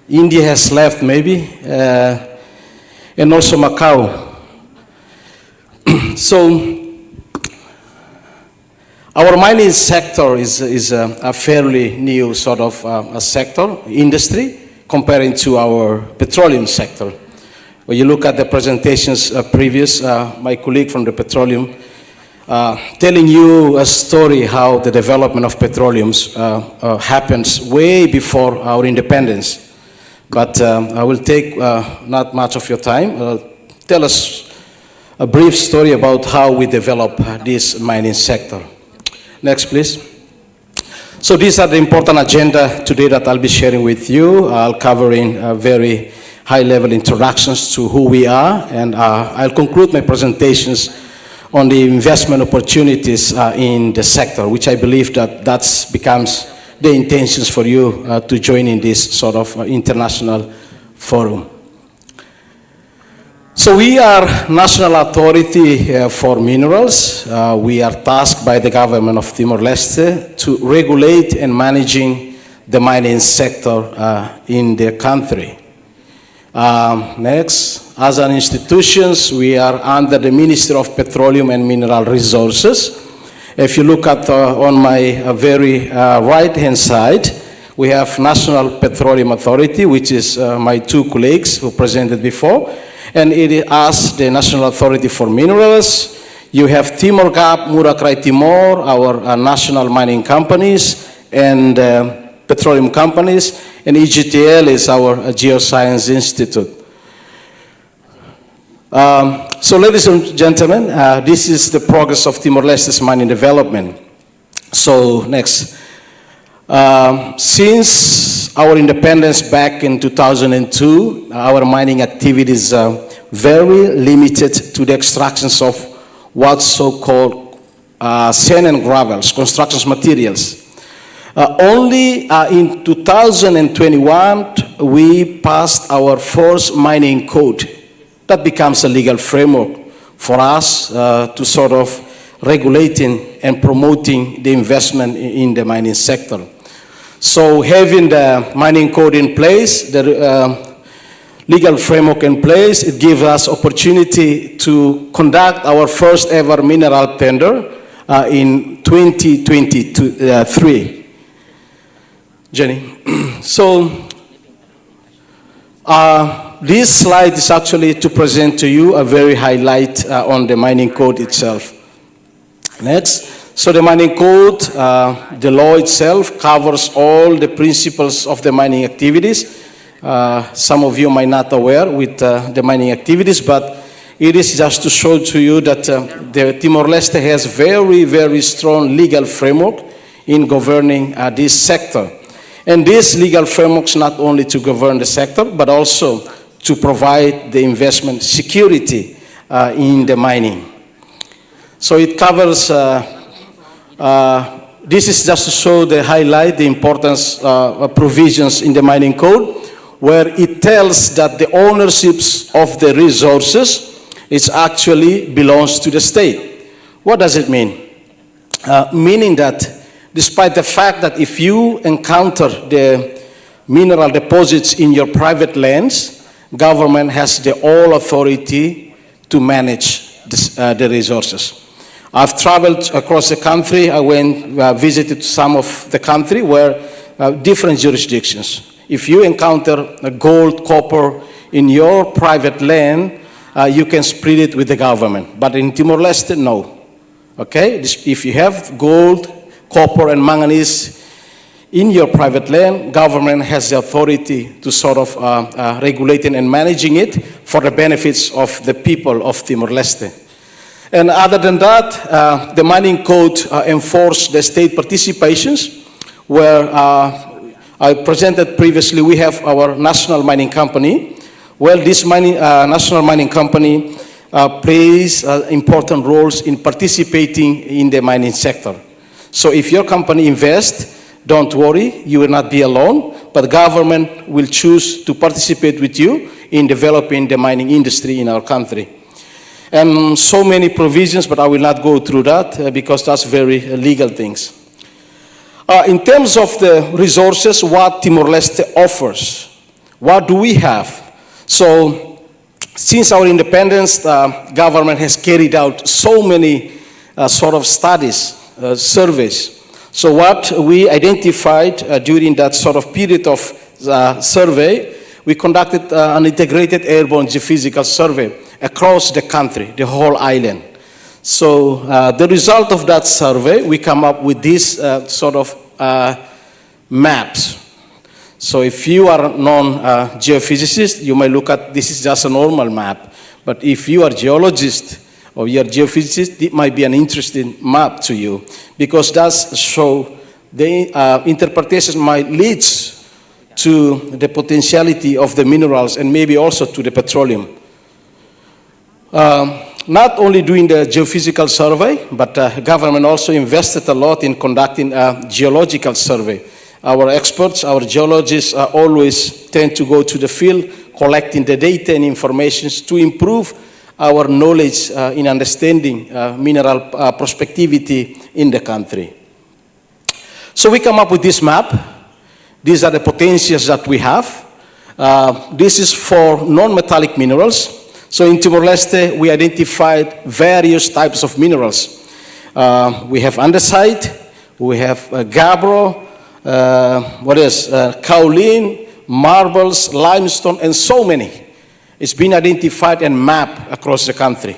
India has left maybe, and also Macau. So our mining sector is a fairly new sort of a sector, industry, comparing to our petroleum sector. When you look at the presentations previous, my colleague from the petroleum, telling you a story how the development of petroleums happens way before our independence. But I will take not much of your time. Tell us a brief story about how we develop this mining sector. Next, please. So these are the important agenda today that I'll be sharing with you. I'll cover in very high-level introductions to who we are, and I'll conclude my presentations on the investment opportunities in the sector, which I believe that becomes the intentions for you to join in this sort of international forum. So we are National Authority for Minerals. We are tasked by the government of Timor-Leste to regulate and managing the mining sector in the country. Next, as an institutions, we are under the Ministry of Petroleum and Mineral Resources. If you look at on my very right-hand side, we have National Petroleum Authority, which is my two colleagues who presented before, and it is us, the National Authority for Minerals. You have Timor Gap, Murakrai Timor, our national mining companies, and petroleum companies, and EGTL is our Geoscience Institute. So ladies and gentlemen, this is the progress of Timor-Leste's mining development. So next. Since our independence back in 2002, our mining activities are very limited to the extractions of what's so-called sand and gravels, construction materials. Only in 2021, we passed our first mining code. That becomes a legal framework for us to sort of regulating and promoting the investment in the mining sector. So having the mining code in place, the legal framework in place, it gives us opportunity to conduct our first ever mineral tender in 2023. Jenny. So this slide is actually to present to you a very highlight on the mining code itself. Next. So the mining code, the law itself covers all the principles of the mining activities. Some of you might not aware with the mining activities, but it is just to show to you that the Timor-Leste has very, very strong legal framework in governing this sector. And this legal framework is not only to govern the sector, but also to provide the investment security in the mining. So it covers This is just to show the highlight, the importance of provisions in the mining code, where it tells that the ownerships of the resources is actually belongs to the state. What does it mean? Meaning that despite the fact that if you encounter the mineral deposits in your private lands, government has the all authority to manage the resources. I've traveled across the country. I visited some of the country where different jurisdictions. If you encounter gold, copper in your private land, you can split it with the government. But in Timor-Leste, no. Okay? If you have gold, copper, and manganese in your private land, government has the authority to sort of regulate and managing it for the benefits of the people of Timor-Leste. And other than that, the mining code enforces the state participations, where I presented previously, we have our national mining company. Well, this national mining company plays important roles in participating in the mining sector. So if your company invests, don't worry, you will not be alone, but government will choose to participate with you in developing the mining industry in our country. And so many provisions, but I will not go through that because that's very legal things. In terms of the resources, what Timor-Leste offers, what do we have? So, since our independence, government has carried out so many sort of studies, surveys. So what we identified during that sort of period of survey, we conducted an integrated airborne geophysical survey across the country, the whole island. So the result of that survey, we come up with these sort of maps. So if you are a non-geophysicist, you might look at this is just a normal map. But if you are a geologist or you are a geophysicist, it might be an interesting map to you because that's show the interpretation might lead to the potentiality of the minerals and maybe also to the petroleum. Not only doing the geophysical survey, but government also invested a lot in conducting a geological survey. Our experts, our geologists always tend to go to the field, collecting the data and information to improve our knowledge in understanding mineral prospectivity in the country. So we come up with this map. These are the potentials that we have. This is for non-metallic minerals. So in Timor-Leste, we identified various types of minerals. We have andesite, we have gabbro, kaolin, marbles, limestone, and so many. It's been identified and mapped across the country.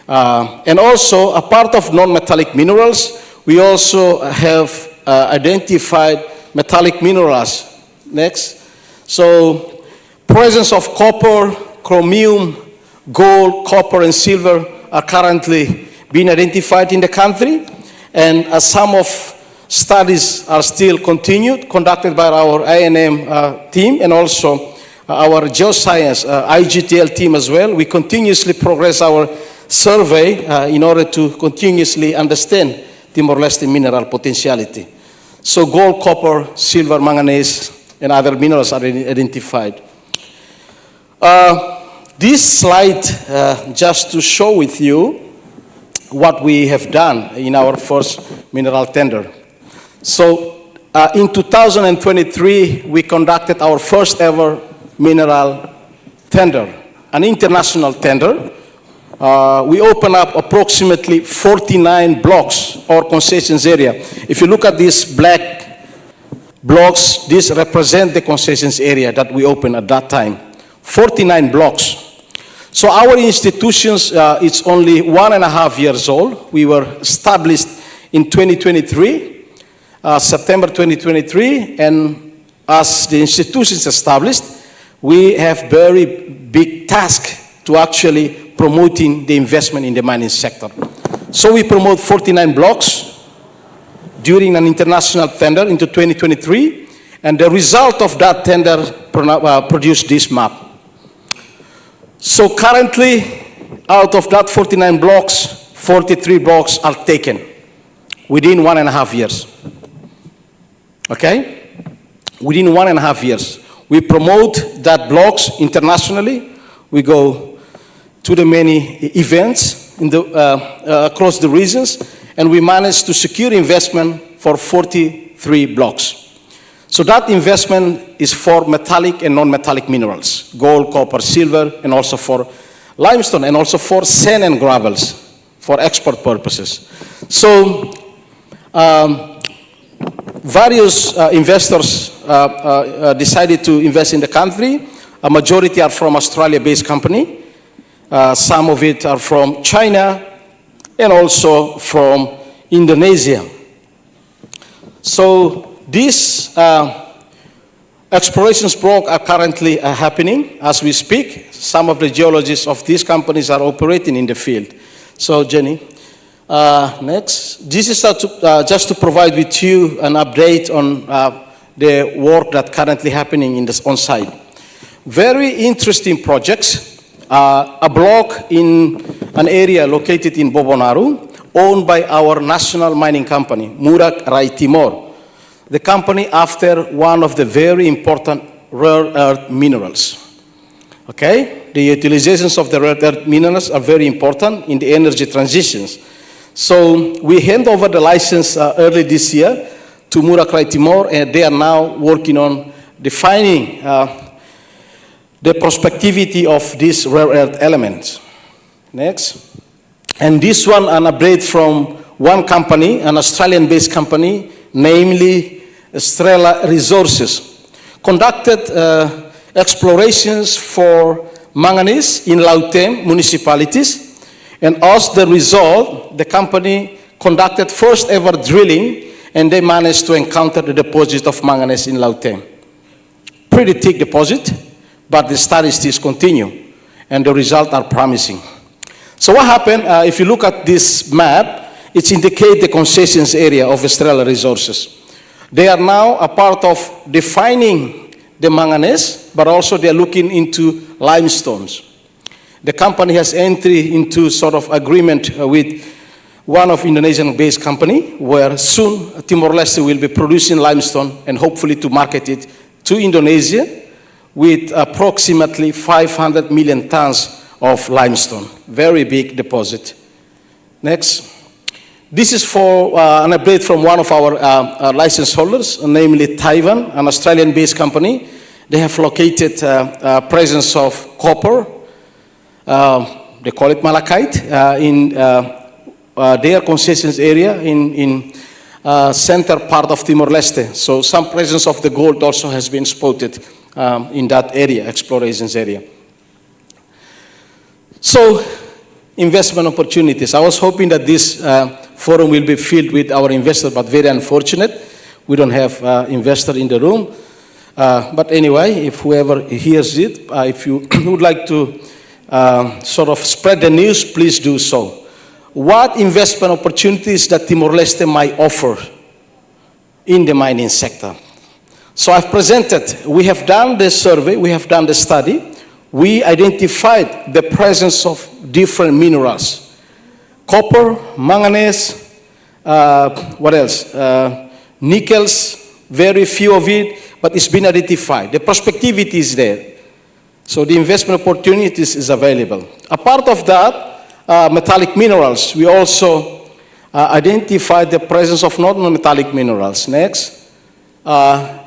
And also, a part of non-metallic minerals, we also have identified metallic minerals. Next. So, presence of copper, chromium, gold, copper, and silver are currently being identified in the country. And some of studies are still continued, conducted by our A&M team and also our geoscience IGTL team as well. We continuously progress our survey in order to continuously understand Timor-Leste mineral potentiality. So gold, copper, silver, manganese, and other minerals are identified. This slide, just to show with you what we have done in our first mineral tender. So in 2023, we conducted our first ever mineral tender, an international tender. We opened up approximately 49 blocks or concessions area. If you look at these black blocks, these represent the concessions area that we opened at that time. 49 blocks. So our institutions, it's only 1.5 years old. We were established in 2023. September 2023, and as the institutions established, we have very big task to actually promoting the investment in the mining sector. So we promote 49 blocks during an international tender into 2023, and the result of that tender produced this map. So currently, out of that 49 blocks, 43 blocks are taken. within 1.5 years. Okay? Within 1.5 years. We promote that blocks internationally. We go to the many events in the, across the regions, and we managed to secure investment for 43 blocks. So that investment is for metallic and non-metallic minerals, gold, copper, silver, and also for limestone, and also for sand and gravels for export purposes. So various investors decided to invest in the country. A majority are from Australia-based company. Some of it are from China and also from Indonesia. So these explorations blocks are currently happening as we speak. Some of the geologists of these companies are operating in the field. So Jenny, next. This is just to provide with you an update on the work that's currently happening in this on-site. Very interesting projects. A block in an area located in Bobonaru, owned by our national mining company, Murak Rai Timor. The company after one of the very important rare earth minerals. Okay? The utilizations of the rare earth minerals are very important in the energy transitions. So we hand over the license early this year to Murak Rai Timor, and they are now working on defining the prospectivity of these rare earth elements. Next. And this one, an update from one company, an Australian-based company, namely Estrella Resources, conducted explorations for manganese in Lauteng municipalities, and as the result, the company conducted first ever drilling, and they managed to encounter the deposit of manganese in Lauteng. Pretty thick deposit, but the studies still continue, and the results are promising. So what happened, if you look at this map, it indicates the concessions area of Estrella Resources. They are now a part of defining the manganese, but also they are looking into limestones. The company has entry into sort of agreement with one of Indonesian-based company, where soon Timor-Leste will be producing limestone and hopefully to market it to Indonesia with approximately 500 million tons of limestone. Very big deposit. Next. This is for an update from one of our license holders, namely Taiwan, an Australian-based company. They have located presence of copper, they call it malachite, in their concessions area in center part of Timor-Leste. So some presence of the gold also has been spotted in that area, explorations area. So, investment opportunities. I was hoping that this forum will be filled with our investors, but very unfortunate. We don't have investor in the room. But anyway, if whoever hears it, if you would like to sort of spread the news, please do so. What investment opportunities that Timor-Leste might offer in the mining sector? So I've presented, we have done the survey, we have done the study. We identified the presence of different minerals. Copper, manganese, what else? Nickels, very few of it, but it's been identified. The prospectivity is there. So the investment opportunities is available. A part of that, metallic minerals, we also identified the presence of non-metallic minerals. Next.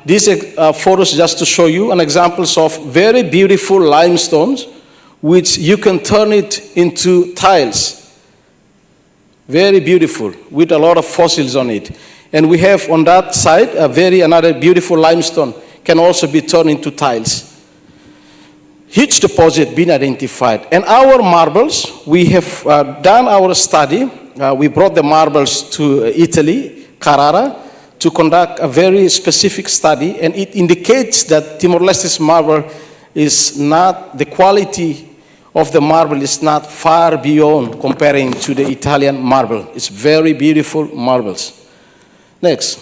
These photos just to show you an examples of very beautiful limestones, which you can turn it into tiles. Very beautiful, with a lot of fossils on it. And we have on that side another beautiful limestone can also be turned into tiles. Huge deposit been identified. And our marbles, we have done our study. We brought the marbles to Italy, Carrara, to conduct a very specific study, and it indicates that Timor-Leste's marble is not, the quality of the marble is not far beyond comparing to the Italian marble. It's very beautiful marbles. Next.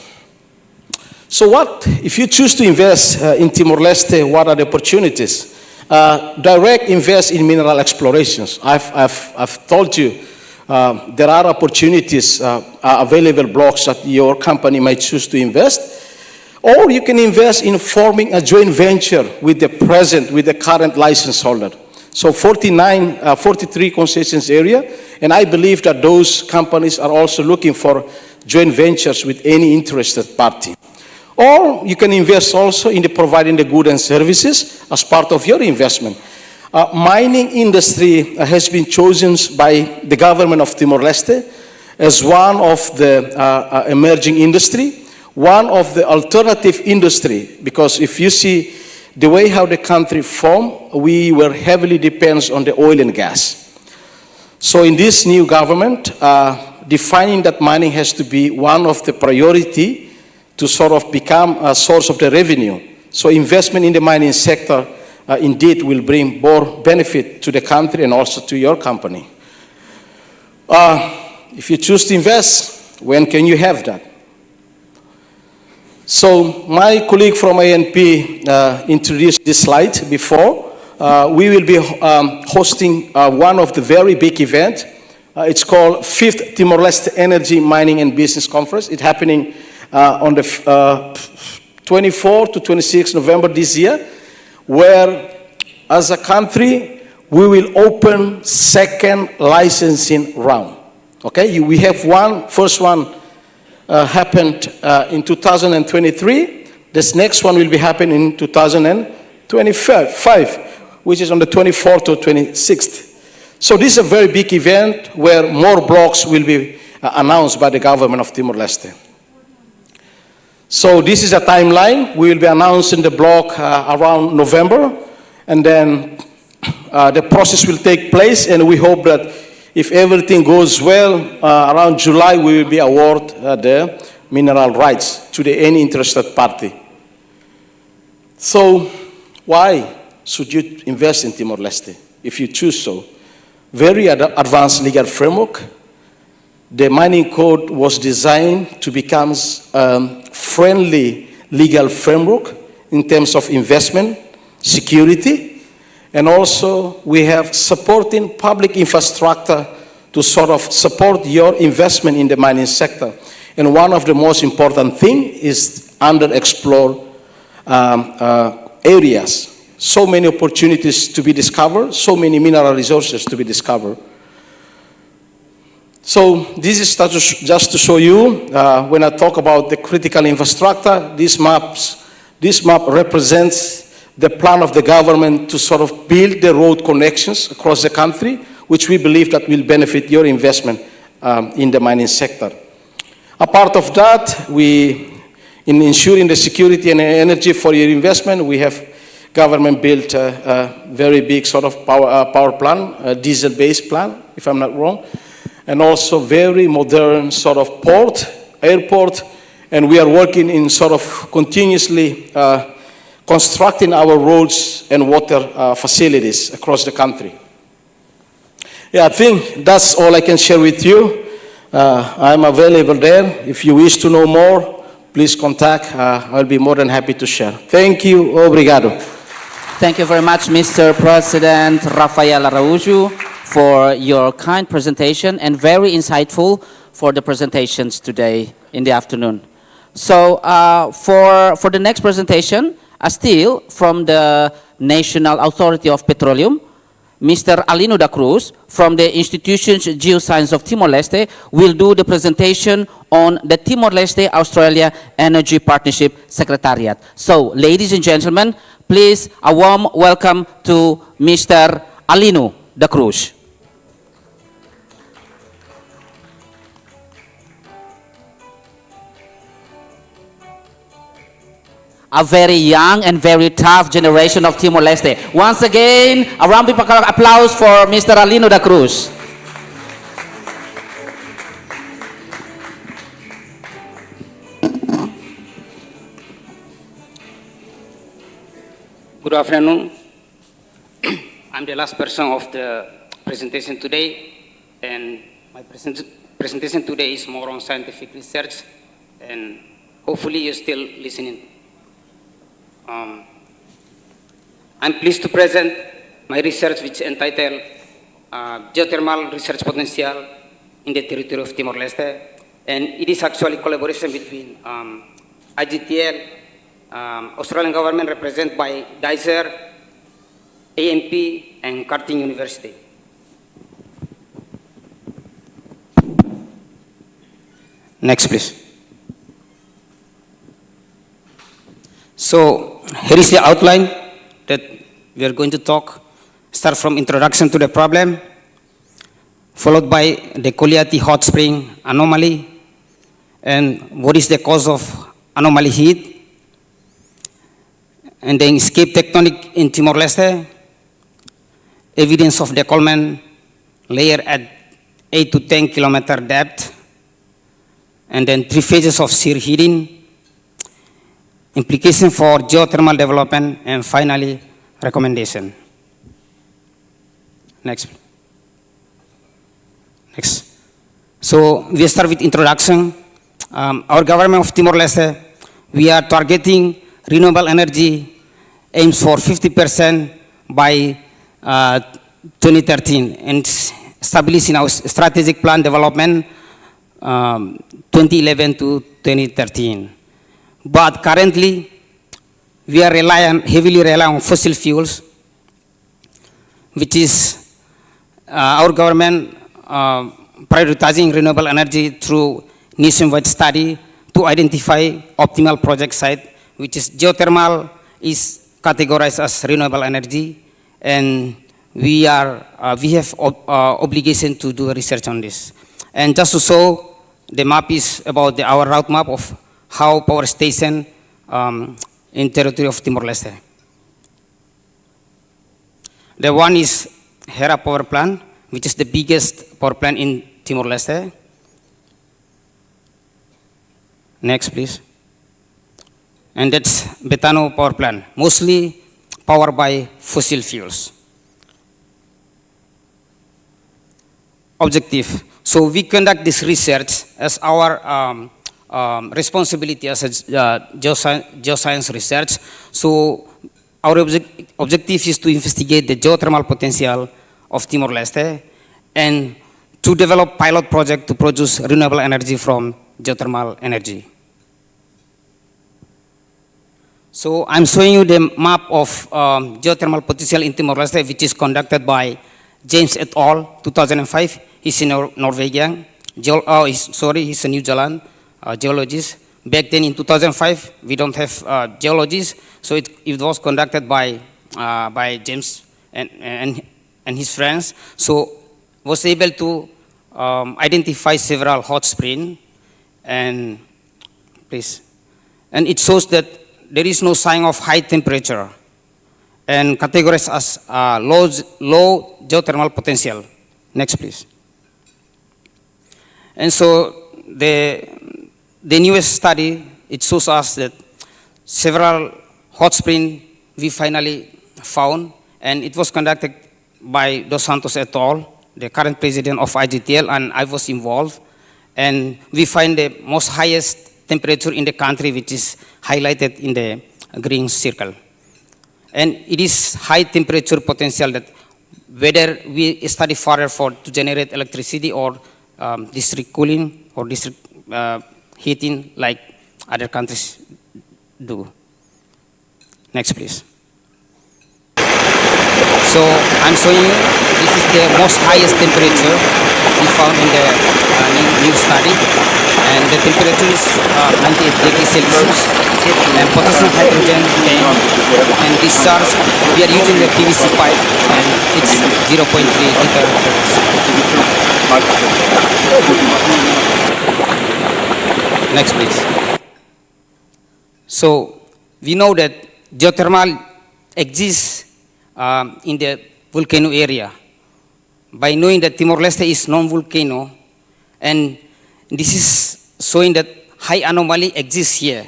So what, if you choose to invest in Timor-Leste, what are the opportunities? Direct invest in mineral explorations. I've told you there are opportunities, available blocks that your company might choose to invest. Or you can invest in forming a joint venture with the current license holder. So 43 concessions area, and I believe that those companies are also looking for joint ventures with any interested party. Or you can invest also in providing the goods and services as part of your investment. Mining industry has been chosen by the government of Timor-Leste as one of the emerging industry, one of the alternative industry, because if you see the way how the country formed, we were heavily dependent on the oil and gas. So in this new government, defining that mining has to be one of the priority to sort of become a source of the revenue. So investment in the mining sector indeed will bring more benefit to the country and also to your company. If you choose to invest, when can you have that? So my colleague from ANP introduced this slide before. We will be hosting one of the very big events. It's called 5th Timor-Leste Energy, Mining and Business Conference. It's happening on the 24th to 26th November this year, where as a country, we will open second licensing round. Okay, we have first one happened in 2023. This next one will be happening in 2025, which is on the 24th to 26th. So this is a very big event where more blocks will be announced by the government of Timor-Leste. So this is a timeline. We will be announcing the block around November, and then the process will take place, and we hope that if everything goes well, around July we will be awarded the mineral rights to any interested party. So why should you invest in Timor-Leste if you choose so? Very advanced legal framework. The mining code was designed to become a friendly legal framework in terms of investment, security, and also we have supporting public infrastructure to sort of support your investment in the mining sector. And one of the most important things is underexplored areas. So many opportunities to be discovered, so many mineral resources to be discovered. So this is just to show you, when I talk about the critical infrastructure, this map represents the plan of the government to sort of build the road connections across the country, which we believe that will benefit your investment in the mining sector. A part of that, in ensuring the security and energy for your investment, we have government built a very big sort of power plant, a diesel-based plant, if I'm not wrong, and also very modern sort of airport, and we are working in sort of continuously constructing our roads and water facilities across the country. Yeah, I think that's all I can share with you. I'm available there. If you wish to know more, please contact. I'll be more than happy to share. Thank you. Obrigado. Thank you very much, Mr. President Rafael Araújo, for your kind presentation and very insightful for the presentations today in the afternoon. So for the next presentation, still from the National Authority of Petroleum, Mr. Alino da Cruz from the Institutions Geoscience of Timor-Leste will do the presentation on the Timor-Leste-Australia Energy Partnership Secretariat. So, ladies and gentlemen, please a warm welcome to Mr. Alino da Cruz. A very young and very tough generation of Timor-Leste. Once again, a round of applause for Mr. Alino da Cruz. Good afternoon. I'm the last person of the presentation today, and my presentation today is more on scientific research, and hopefully you're still listening. I'm pleased to present my research, which is entitled Geothermal Research Potential in the territory of Timor-Leste. And it is actually collaboration between IGTL, Australian government represented by DICER, AMP, and Karting University. Next, please. So here is the outline that we are going to talk. Start from introduction to the problem, followed by the 𝐒𝐈𝐕𝐄 hot spring anomaly, and what is the cause of anomaly heat, and then escape tectonic in Timor-Leste, evidence of the Coleman layer at 8 to 10 kilometer depth, and then 3 phases of shear heating, implication for geothermal development, and finally, recommendation. Next. Next. So we start with introduction. Our government of Timor-Leste, we are targeting renewable energy aims for 50% by 2013 and establishing our strategic plan development 2011 to 2013. But currently, we are heavily reliant on fossil fuels, which is our government prioritizing renewable energy through nationwide study to identify optimal project site, which is geothermal is categorized as renewable energy, and we have obligation to do research on this. And just to show, the map is about our route map of how power station in territory of Timor-Leste. The one is Hera power plant, which is the biggest power plant in Timor-Leste. Next, please. And that's Betano power plant, mostly powered by fossil fuels. Objective. So we conduct this research as our responsibility as a geoscience research. So our objective is to investigate the geothermal potential of Timor-Leste and to develop pilot project to produce renewable energy from geothermal energy. So I'm showing you the map of geothermal potential in Timor-Leste, which is conducted by James et al. 2005. He's in Norwegian. He's a New Zealand geologist. Back then in 2005, we don't have geologists, so it was conducted by James and his friends. So was able to identify several hot springs, and please, and it shows that there is no sign of high temperature, and categorized as low geothermal potential. Next, please. And so the newest study, it shows us that several hot springs we finally found, and it was conducted by Dos Santos et al., the current president of IGTL, and I was involved. And we find the most highest temperature in the country, which is highlighted in the green circle. And it is high temperature potential that whether we study further to generate electricity or district cooling or district heating like other countries do. Next, please. So I'm showing you, this is the most highest temperature we found in the new study, and the temperature is 98 degrees Celsius, and potassium hydrogen tank, and discharge, we are using the PVC pipe, and it's 0.3 liter per second. Next, please. So we know that geothermal exists in the volcano area. By knowing that Timor-Leste is non-volcano, and this is showing that high anomaly exists here.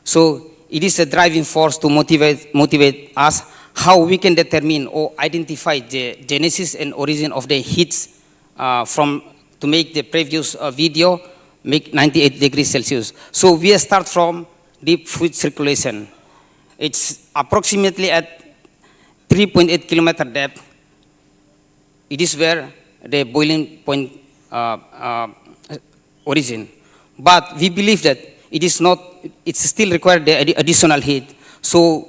So it is a driving force to motivate us how we can determine or identify the genesis and origin of the heats to make the previous video make 98 degrees Celsius. So we start from deep fluid circulation. It's approximately at 3.8 kilometer depth. It is where the boiling point origin. But we believe that it is not, it still requires the additional heat. So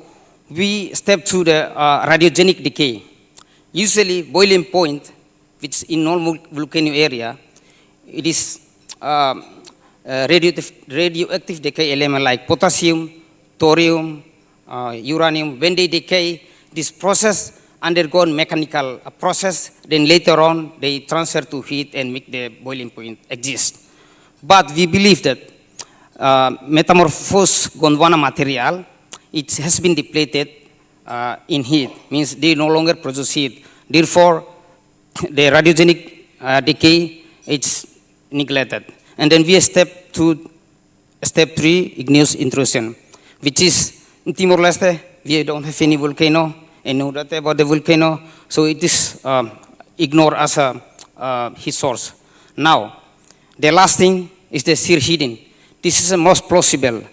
we step to the radiogenic decay. Usually boiling point, which in normal volcano area, it is radioactive decay element like potassium, thorium, uranium. When they decay, this process undergone mechanical process, then later on they transfer to heat and make the boiling point exist. But we believe that metamorphosed Gondwana material, it has been depleted in heat, means they no longer produce heat. Therefore, the radiogenic decay, it's neglected. And then we step to step 3, igneous intrusion, which is in Timor-Leste, we don't have any volcano, and no data about the volcano, so it is ignored as a heat source. Now, the last thing is the shear heating. This is the most plausible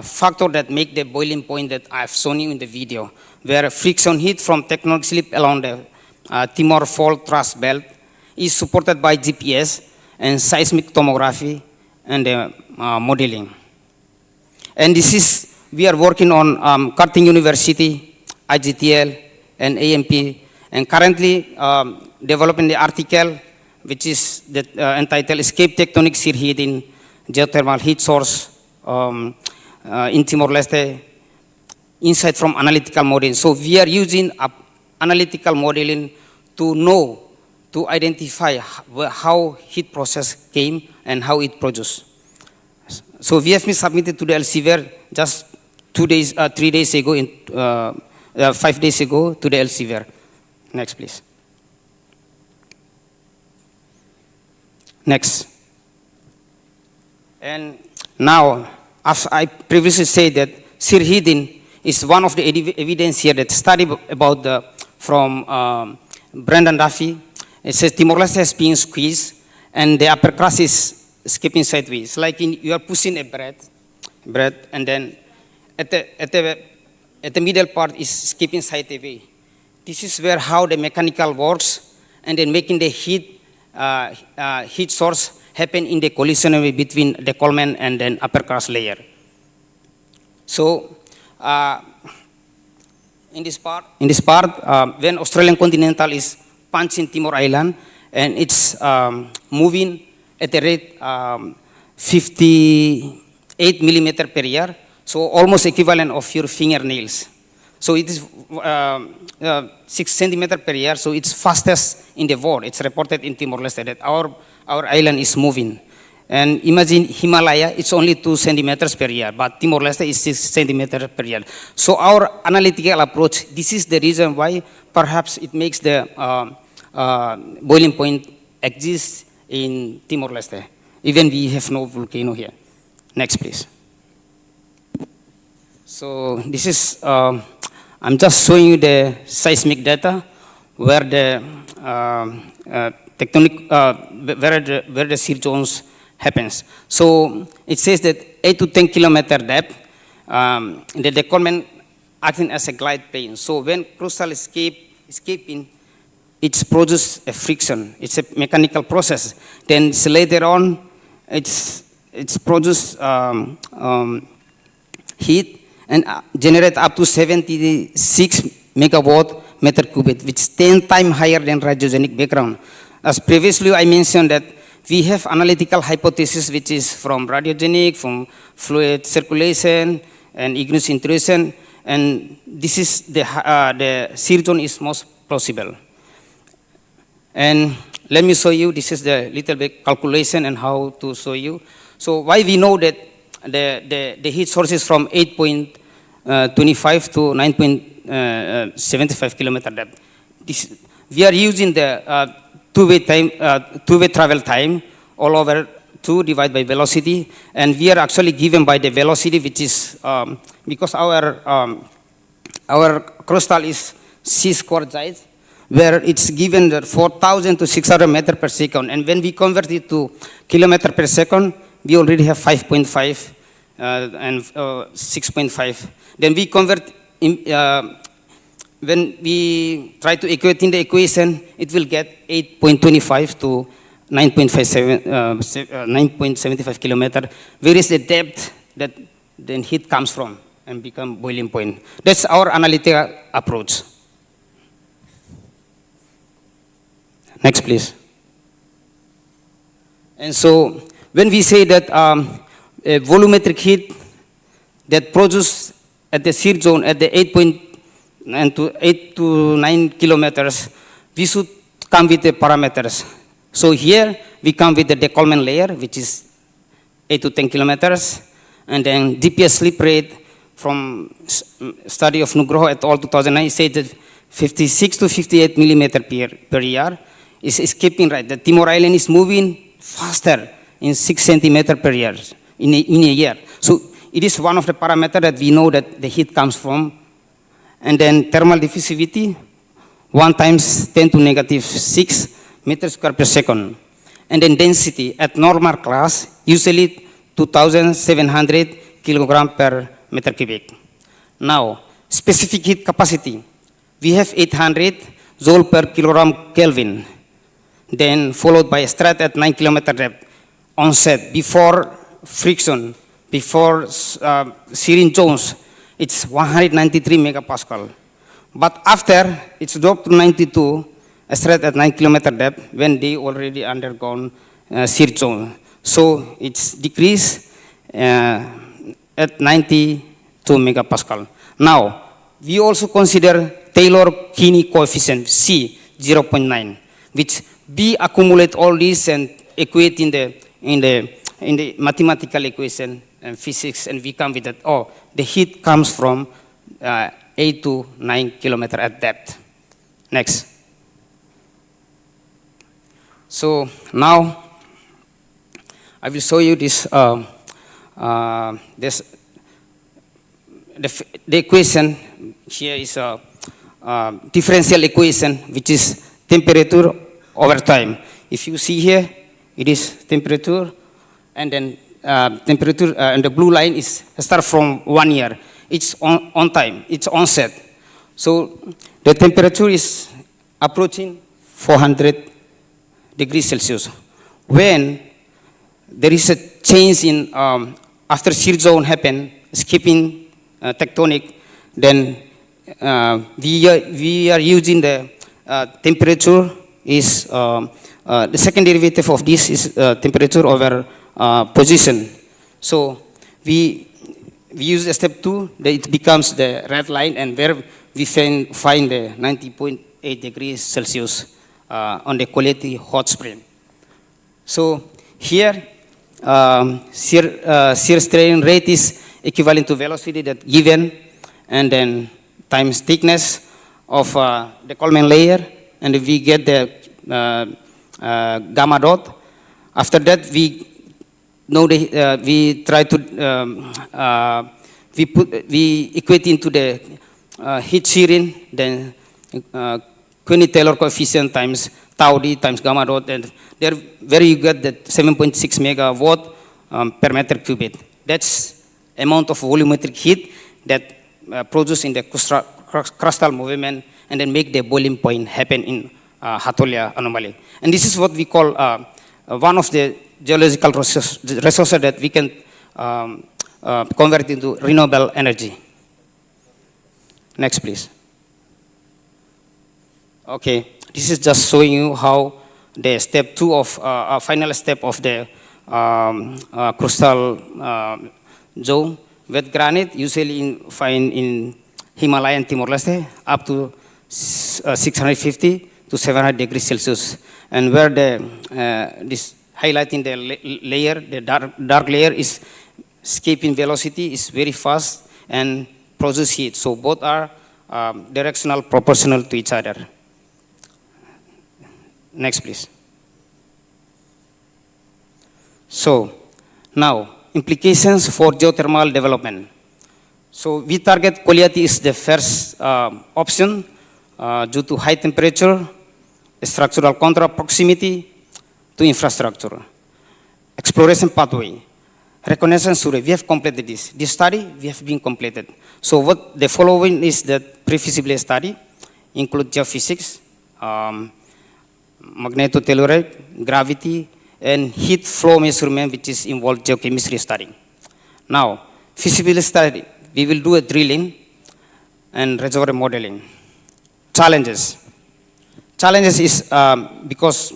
factor that make the boiling point that I've shown you in the video, where friction heat from tectonic slip along the Timor Fault thrust belt is supported by GPS and seismic tomography and modeling. And this is, we are working on Karting University, IGTL, and AMP, and currently developing the article which is entitled Escape Tectonic Shear Heating Geothermal Heat Source in Timor-Leste, Insight from Analytical Modeling. So we are using analytical modeling to know, to identify how heat process came and how it produced. So we have been submitted to the Elsevier just 3 days ago, 5 days ago to the Elsevier. Next, please. Next. And now, as I previously said that shear heating is one of the evidence here that study about from Brendan Duffy. It says Timor-Leste has been squeezed and the upper crust is escaping sideways. It's like you are pushing a bread, and then at the middle part is escaping sideways. This is where how the mechanical works, and then making the heat source happen in the collision between the column and then upper crust layer. So in this part, when Australian continental is punching Timor Island, and it's moving at the rate 58 millimeter per year, so almost equivalent of your fingernails. So it is 6 centimeter per year, so it's fastest in the world. It's reported in Timor-Leste that our island is moving. And imagine Himalaya, it's only 2 centimeters per year, but Timor-Leste is 6 centimeters per year. So our analytical approach, this is the reason why perhaps it makes the boiling point exist in Timor-Leste, even we have no volcano here. Next, please. So this is, I'm just showing you the seismic data where the tectonic, where the shear zones happens. So it says that 8 to 10 kilometer depth, the decollement acting as a glide plane. So when crustal escaping, it's produces a friction. It's a mechanical process. Then later on, it's produce heat and generate up to 76 megawatt meter cubed, which is 10 times higher than radiogenic background. As previously I mentioned that we have analytical hypothesis which is from radiogenic, from fluid circulation, and igneous intrusion, and this is the shear zone is most plausible. And let me show you, this is the little bit calculation and how to show you. So why we know that the heat source is from 8.25 to 9.75 kilometer depth. We are using the two-way travel time all over 2 divided by velocity, and we are actually given by the velocity, which is because our crustal is C-squared size, where it's given the 4,000 to 600 meters per second, and when we convert it to kilometer per second, we already have 5.5 and 6.5. Then we convert when we try to equate in the equation, it will get 8.25 to 9.75 kilometer. Where is the depth that then heat comes from and become boiling point? That's our analytical approach. Next, please. And so, when we say that a volumetric heat that produced at the seed zone at the 8 to 9 kilometers, we should come with the parameters. So here, we come with the decollement layer, which is 8 to 10 kilometers, and then DPS slip rate from study of Nugroho et al. 2009 said that 56 to 58 millimeter per year is escaping right. The Timor Island is moving faster in 6 centimeter per year in a year. So it is one of the parameters that we know that the heat comes from. And then thermal diffusivity, 1 times 10 to negative 6 meters square per second. And then density at normal class, usually 2,700 kilogram per meter cubic. Now, specific heat capacity, we have 800 joule per kilogram Kelvin, then followed by a strat at 9 kilometer depth, onset, before friction, before searing zones, it's 193 megapascal. But after, it's dropped to 92, a strat at 9 kilometer depth, when they already undergone sear zone. So it's decreased at 92 megapascal. Now, we also consider Taylor-Kinney coefficient, C, 0.9, which we accumulate all these and equate in the mathematical equation and physics, and we come with that, oh, the heat comes from 8 to 9 kilometer at depth. Next. So now, I will show you this, the equation here is a differential equation, which is temperature over time. If you see here, it is temperature, and then temperature, and the blue line is start from 1 year. It's on time, it's onset. So the temperature is approaching 400 degrees Celsius. When there is a change in, after shear zone happen, skipping tectonic, then we are using the temperature is, the second derivative of this is temperature over position. So we use the step 2, it becomes the red line, and where we find the 90.8 degrees Celsius on the quality hot spring. So here, shear strain rate is equivalent to velocity that given, and then times thickness of the Coleman layer, and we get the gamma dot. After that, we know we try to we equate into the heat shearing, then Kinney-Taylor coefficient times tau d times gamma dot, and there where you get that 7.6 megawatt per meter cubic. That's amount of volumetric heat that produce in the crustal movement, and then make the boiling point happen in Hatolia anomaly. And this is what we call one of the geological resources that we can convert into renewable energy. Next, please. Okay, this is just showing you how the step 2 of final step of the crustal zone. Wet granite usually find in Himalayan Timor-Leste up to 650 to 700 degrees Celsius, and where the this highlighting the layer, the dark layer is escaping velocity is very fast and produce heat. So both are directional proportional to each other. Next, please. So now, implications for geothermal development. So we target quality is the first option due to high temperature, structural contra proximity to infrastructure. Exploration pathway, reconnaissance survey, we have completed this. This study, we have been completed. So what the following is the pre-feasibility study. include geophysics, magnetotelluric, gravity, and heat flow measurement, which is involved geochemistry study. Now, feasibility study, we will do a drilling and reservoir modeling. Challenges. Challenges is because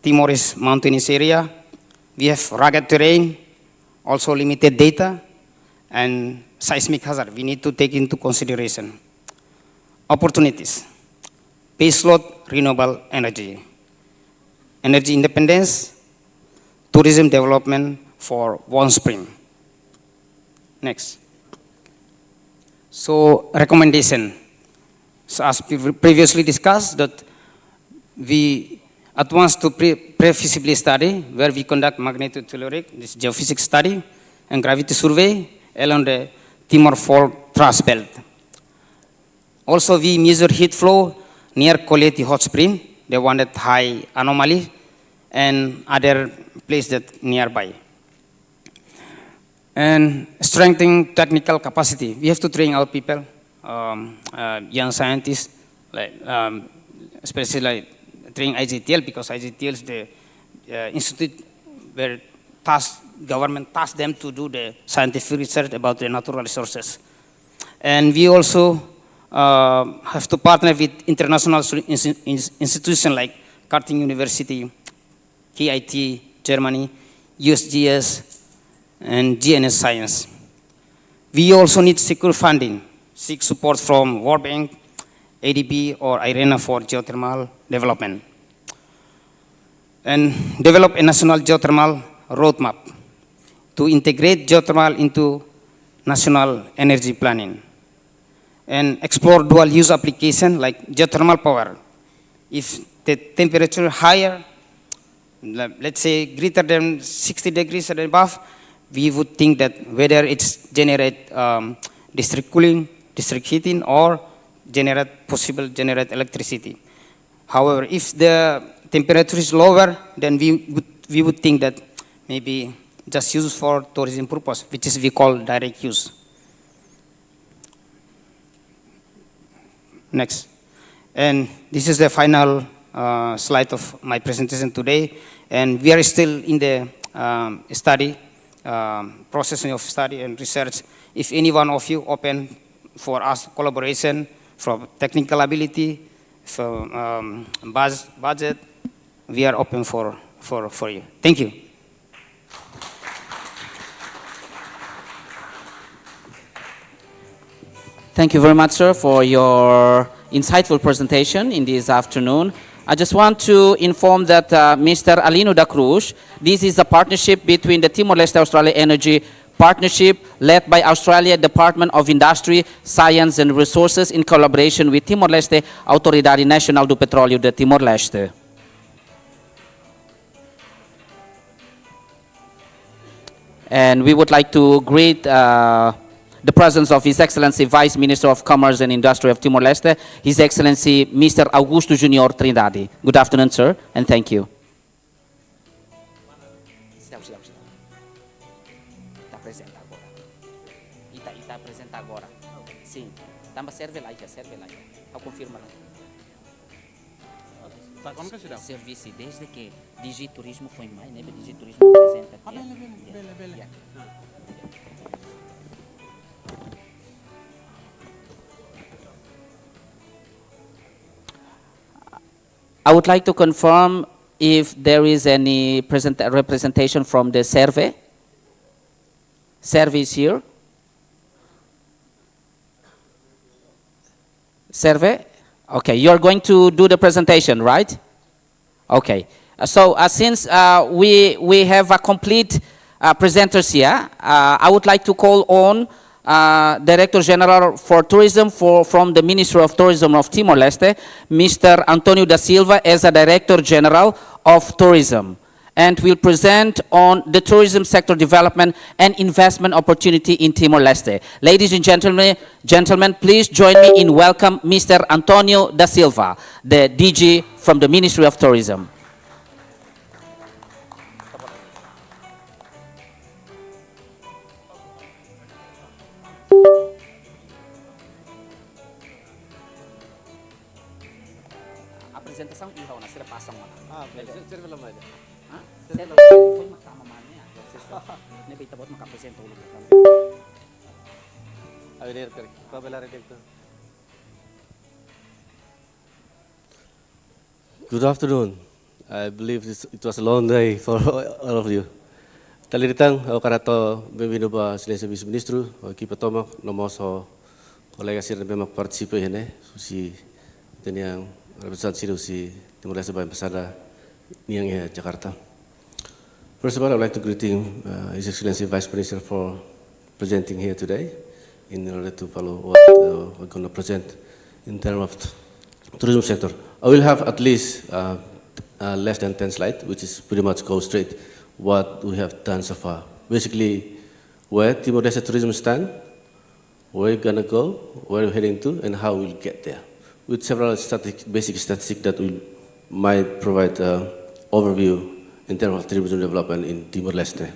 Timor is mountainous area, we have rugged terrain, also limited data, and seismic hazard we need to take into consideration. Opportunities. Baseload renewable energy. Energy independence, tourism development for Warm Spring. Next. So recommendation. So as previously discussed, that we advance to pre-feasibility study where we conduct magnetotelluric, this geophysics study, and gravity survey along the Timor Fault thrust belt. Also, we measure heat flow near Koleti hot spring, the one that high anomaly, and other places that nearby. And strengthening technical capacity. We have to train our people, young scientists, like, especially like train IGTL, because IGTL is the institute where government tasked them to do the scientific research about the natural resources. And we also have to partner with international institutions like Karting University, KIT, Germany, USGS, and GNS Science. We also need secure funding, seek support from World Bank, ADB, or IRENA for geothermal development. And develop a national geothermal roadmap to integrate geothermal into national energy planning. And explore dual use application like geothermal power. If the temperature higher, let's say greater than 60 degrees and above, we would think that whether it's generate district cooling, district heating, or generate electricity. However, if the temperature is lower, then we would think that maybe just use for tourism purpose, which is we call direct use. Next. And this is the final slide of my presentation today. And we are still in the study, processing of study and research. If any one of you open for us collaboration, from technical ability, from budget, we are open for you. Thank you. Thank you very much, sir, for your insightful presentation in this afternoon. I just want to inform that Mr. Alino da Cruz, this is a partnership between the Timor-Leste Australia Energy Partnership led by Australia Department of Industry, Science and Resources in collaboration with Timor-Leste Autoridade Nacional do Petróleo de Timor-Leste. And we would like to greet the presence of His Excellency Vice Minister of Commerce and Industry of Timor-Leste, His Excellency Mr. Augusto Junior Trindade. Good afternoon, sir, and thank you. Sim, serve lá, confirma lá. Serviço desde que Digiturismo foi mais, né? Digiturismo apresenta. Bele. I would like to confirm if there is any representation from the survey. Survey is here. Survey? Okay, you're going to do the presentation, right? Okay. So since we have a complete presenters here, I would like to call on Director General for Tourism from the Ministry of Tourism of Timor-Leste, Mr. Antonio da Silva, as a Director General of Tourism, and will present on the tourism sector development and investment opportunity in Timor-Leste. Ladies and gentlemen, please join me in welcome Mr. Antonio da Silva, the DG from the Ministry of Tourism. sila pasang mana. Okay. Sir belum aja. Ha? Sila ko magkama man niya. Nabita bot makapresent ulo ka. Ayo dir kar. Pabela ready to. Good afternoon. I believe it was a long day for all of you. Taliritang o karato bem-vindo ba silêncio vice-ministro, o equipa tomak nomos o colega sir bem participe hene, si teniang representasi si Timor-Leste by Ambassador niang Jakarta. First of all, I would like to greet His Excellency Vice Minister for presenting here today in order to follow what we're going to present in terms of tourism sector. I will have at least less than 10 slides, which is pretty much go straight what we have done so far. Basically, where Timor-Leste tourism stand, where we're gonna go, where we're heading to, and how we'll get there. With several basic statistics that will might provide overview in terms of tourism development in Timor-Leste.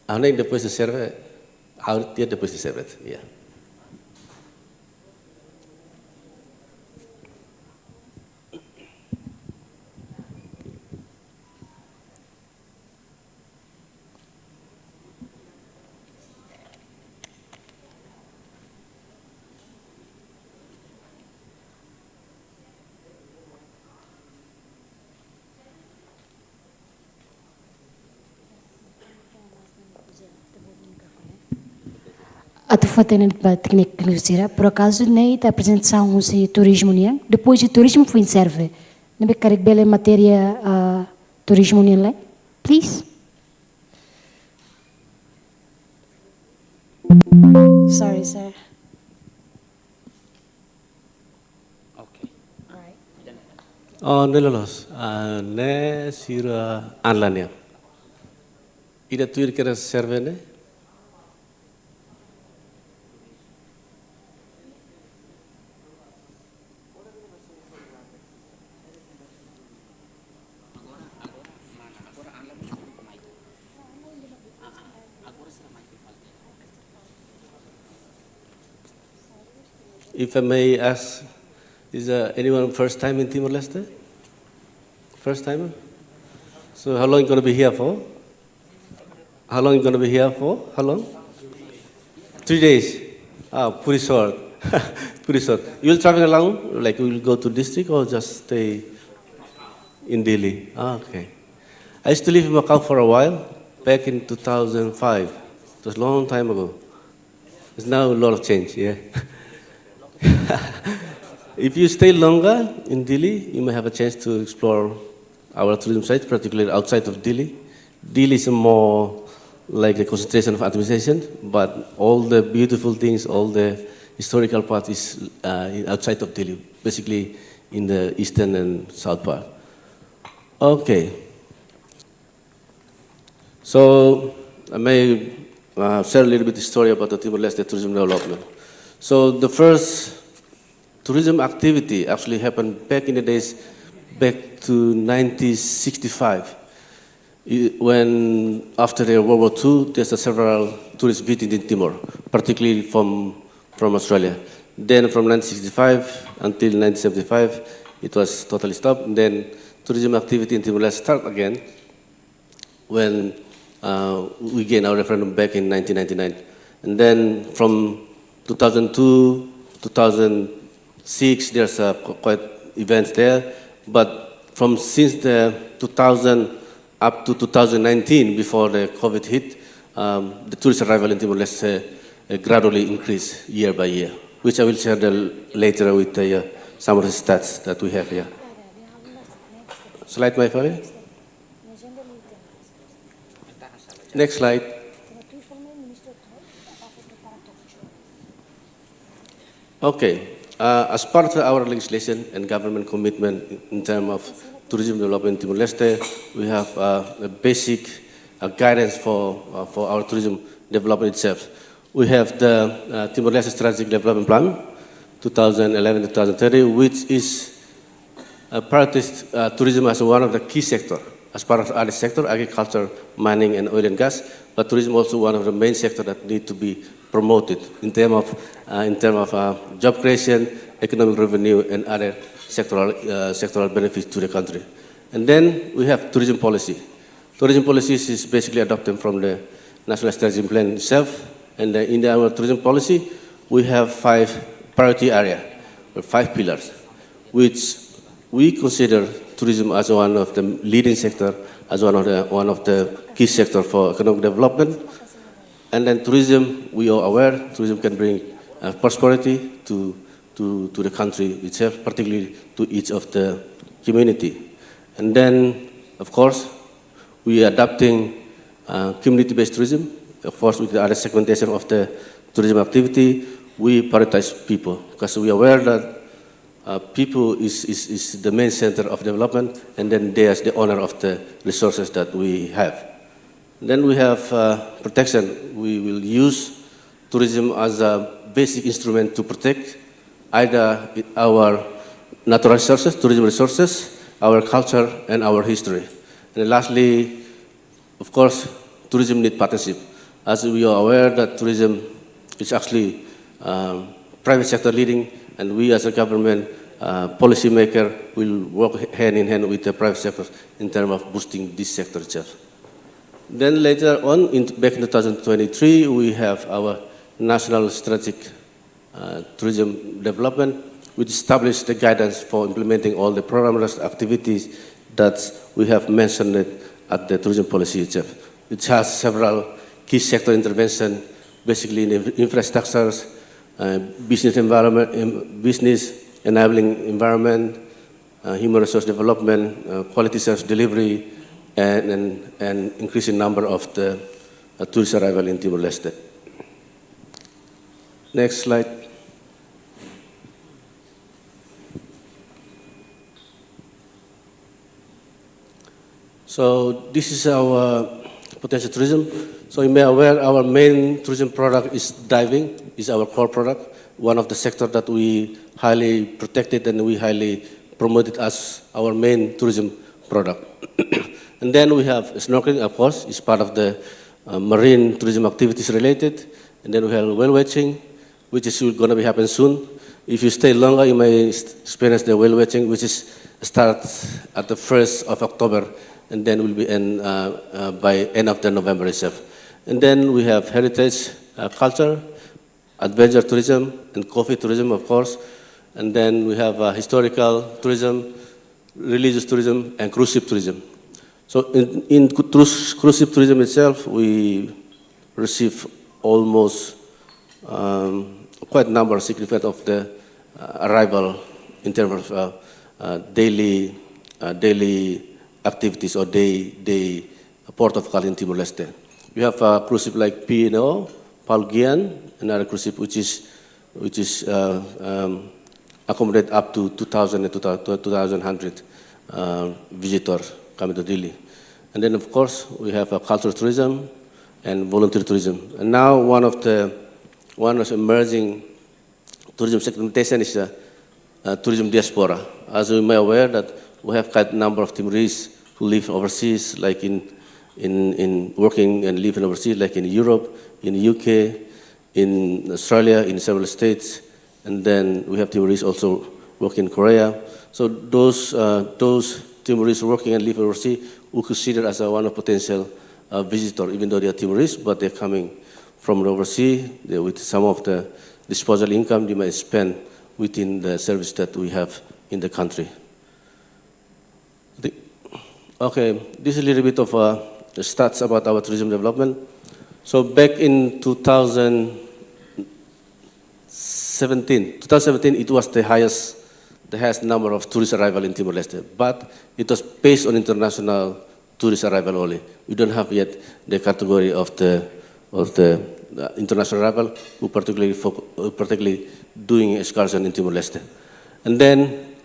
Ahora después de serve, ahora después de serve, yeah. A fatena para técnica que por acaso nem a apresentação de turismo nem depois de turismo foi serve nem carrega bela matéria turismo nem lá please. Sorry sir. Okay. Alright. Oh, nelolos. Ne sira anlania. Ida tuir kera serve ne? If I may ask, is anyone first time in Timor-Leste? First timer? So how long you going to be here for? How long you going to be here for? How long? 3 days. Ah, pretty short. Pretty short. You will travel along, like you will go to district or just stay in Dili? Ah, okay. I used to live in Macau for a while, back in 2005. It was a long time ago. There's now a lot of change, yeah. If you stay longer in Dili, you may have a chance to explore our tourism sites, particularly outside of Dili. Dili is more like a concentration of administration, but all the beautiful things, all the historical part is outside of Dili, basically in the eastern and south part. Okay. So I may share a little bit the story about the Timor-Leste tourism development. So the first tourism activity actually happened back in the days, back to 1965, when after the World War II, there's several tourists visiting in Timor, particularly from Australia. Then from 1965 until 1975, it was totally stopped. And then tourism activity in Timor-Leste started again when we gained our referendum back in 1999. And then from 2002, 2006, there's quite events there. But from since the 2000 up to 2019, before the COVID hit, the tourist arrival in Timor-Leste gradually increased year by year, which I will share later with some of the stats that we have here. Slide, my friend. Next slide. Okay. As part of our legislation and government commitment in terms of tourism development in Timor-Leste, we have a basic guidance for our tourism development itself. We have the Timor-Leste Strategic Development Plan, 2011-2030, which is prioritized tourism as one of the key sectors, as part of the other sector, agriculture, mining, and oil and gas. but tourism also one of the main sectors that need to be promoted in terms of job creation, economic revenue, and other sectoral benefits to the country. And then we have tourism policy. Tourism policies is basically adopted from the National Strategic Plan itself. And in our tourism policy, we have 5 priority areas, or 5 pillars, which we consider tourism as one of the leading sector, as one of the key sector for economic development. And then tourism, we are aware, tourism can bring prosperity to the country itself, particularly to each of the community. And then, of course, we are adapting community-based tourism. Of course, with the other segmentation of the tourism activity, we prioritize people, because we are aware that people is the main center of development, and then there's the owner of the resources that we have. Then we have protection. We will use tourism as a basic instrument to protect either our natural resources, tourism resources, our culture, and our history. And then lastly, of course, tourism needs partnership. As we are aware that tourism is actually private sector leading, and we as a government policymaker will work hand in hand with the private sector in terms of boosting this sector itself. Then later on, back in 2023, we have our National Strategic Tourism Development, which established the guidance for implementing all the programs activities that we have mentioned at the tourism policy itself. It has several key sector intervention, basically in infrastructures, business environment, business enabling environment, human resource development, quality service delivery, and increasing number of the tourist arrival in Timor-Leste. Next slide. So this is our potential tourism. So you may be aware our main tourism product is diving, is our core product, one of the sectors that we highly protected and we highly promoted as our main tourism product. And then we have snorkeling, of course, is part of the marine tourism activities related. And then we have whale watching, which is going to be happen soon. If you stay longer, you may experience the whale watching, which is starts at the 1st of October, and then will be end by end of the November itself. And then we have heritage culture, adventure tourism, and coffee tourism, of course. And then we have historical tourism, religious tourism, and cruise ship tourism. So in cruise ship tourism itself, we receive almost quite a number, significant of the arrival in terms of daily activities or day port of call in Timor-Leste. We have a cruise ship like P&O, Palgian, another cruise ship which is accommodate up to 2,000 and 2,100 visitors coming to Dili. And then, of course, we have cultural tourism and volunteer tourism. And now one of the emerging tourism segmentation is tourism diaspora. As you may be aware that we have quite a number of Timorese who live overseas, like in working and living overseas, like in Europe, in the UK, in Australia, in several states, and then we have Timorese also working in Korea. So those Timorese working and living overseas we consider as one of potential visitor, even though they are Timorese, but they're coming from overseas with some of the disposable income they might spend within the service that we have in the country. Okay, this is a little bit of the stats about our tourism development. So back in 2017, it was the highest number of tourist arrival in Timor-Leste, but it was based on international tourist arrival only. We don't have yet the category of the international arrival who particularly doing excursion in Timor-Leste. And then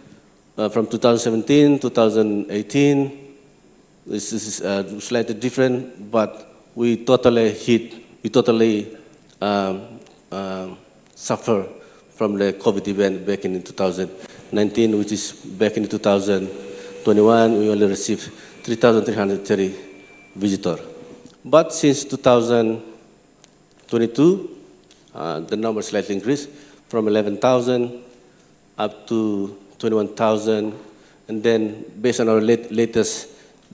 from 2017, 2018, this is slightly different, but we totally suffer from the COVID event back in 2019, which is back in 2021, we only received 3,330 visitors. But since 2022, the number slightly increased from 11,000 up to 21,000. And then based on our latest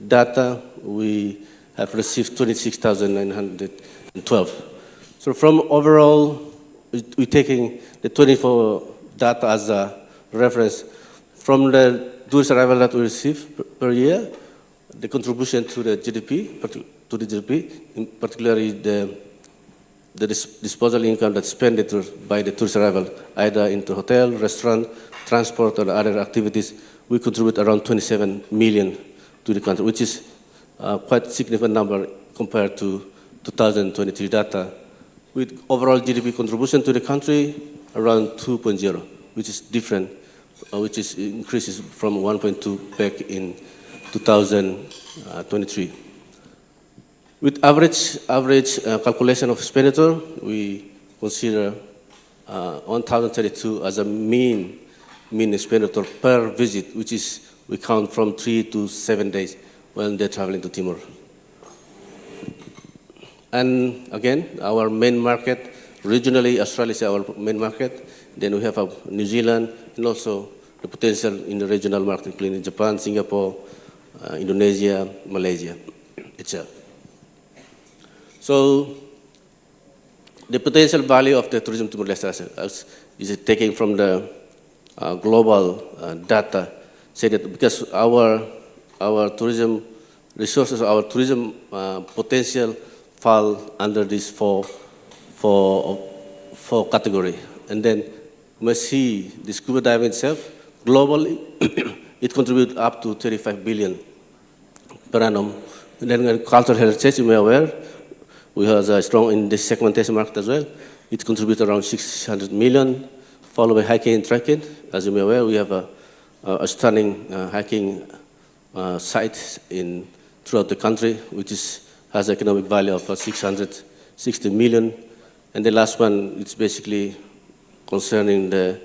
data, we have received 26,912. So from overall, we're taking the 24 data as a reference. From the tourist arrival that we receive per year, the contribution to the GDP, particularly the disposable income that's spent by the tourist arrival, either into hotel, restaurant, transport, or other activities, we contribute around 27 million to the country, which is quite a significant number compared to 2023 data, with overall GDP contribution to the country around 2.0, which is different, which is increases from 1.2 back in 2023. With average calculation of expenditure, we consider 1,032 as a mean expenditure per visit, which is we count from 3 to 7 days when they're traveling to Timor. And again, our main market, regionally, Australia is our main market. Then we have New Zealand, and also the potential in the regional market, including Japan, Singapore, Indonesia, Malaysia itself. So the potential value of the tourism Timor-Leste is taken from the global data, say that because our tourism resources, our tourism potential fall under these four category. And then we see the scuba diving itself, globally, it contributes up to 35 billion per annum. And then cultural heritage, you may be aware, we have a strong in the segmentation market as well. It contributes around 600 million, followed by hiking and trekking. As you may be aware, we have a stunning hiking sites throughout the country, which has economic value of 660 million. And the last one, it's basically concerning the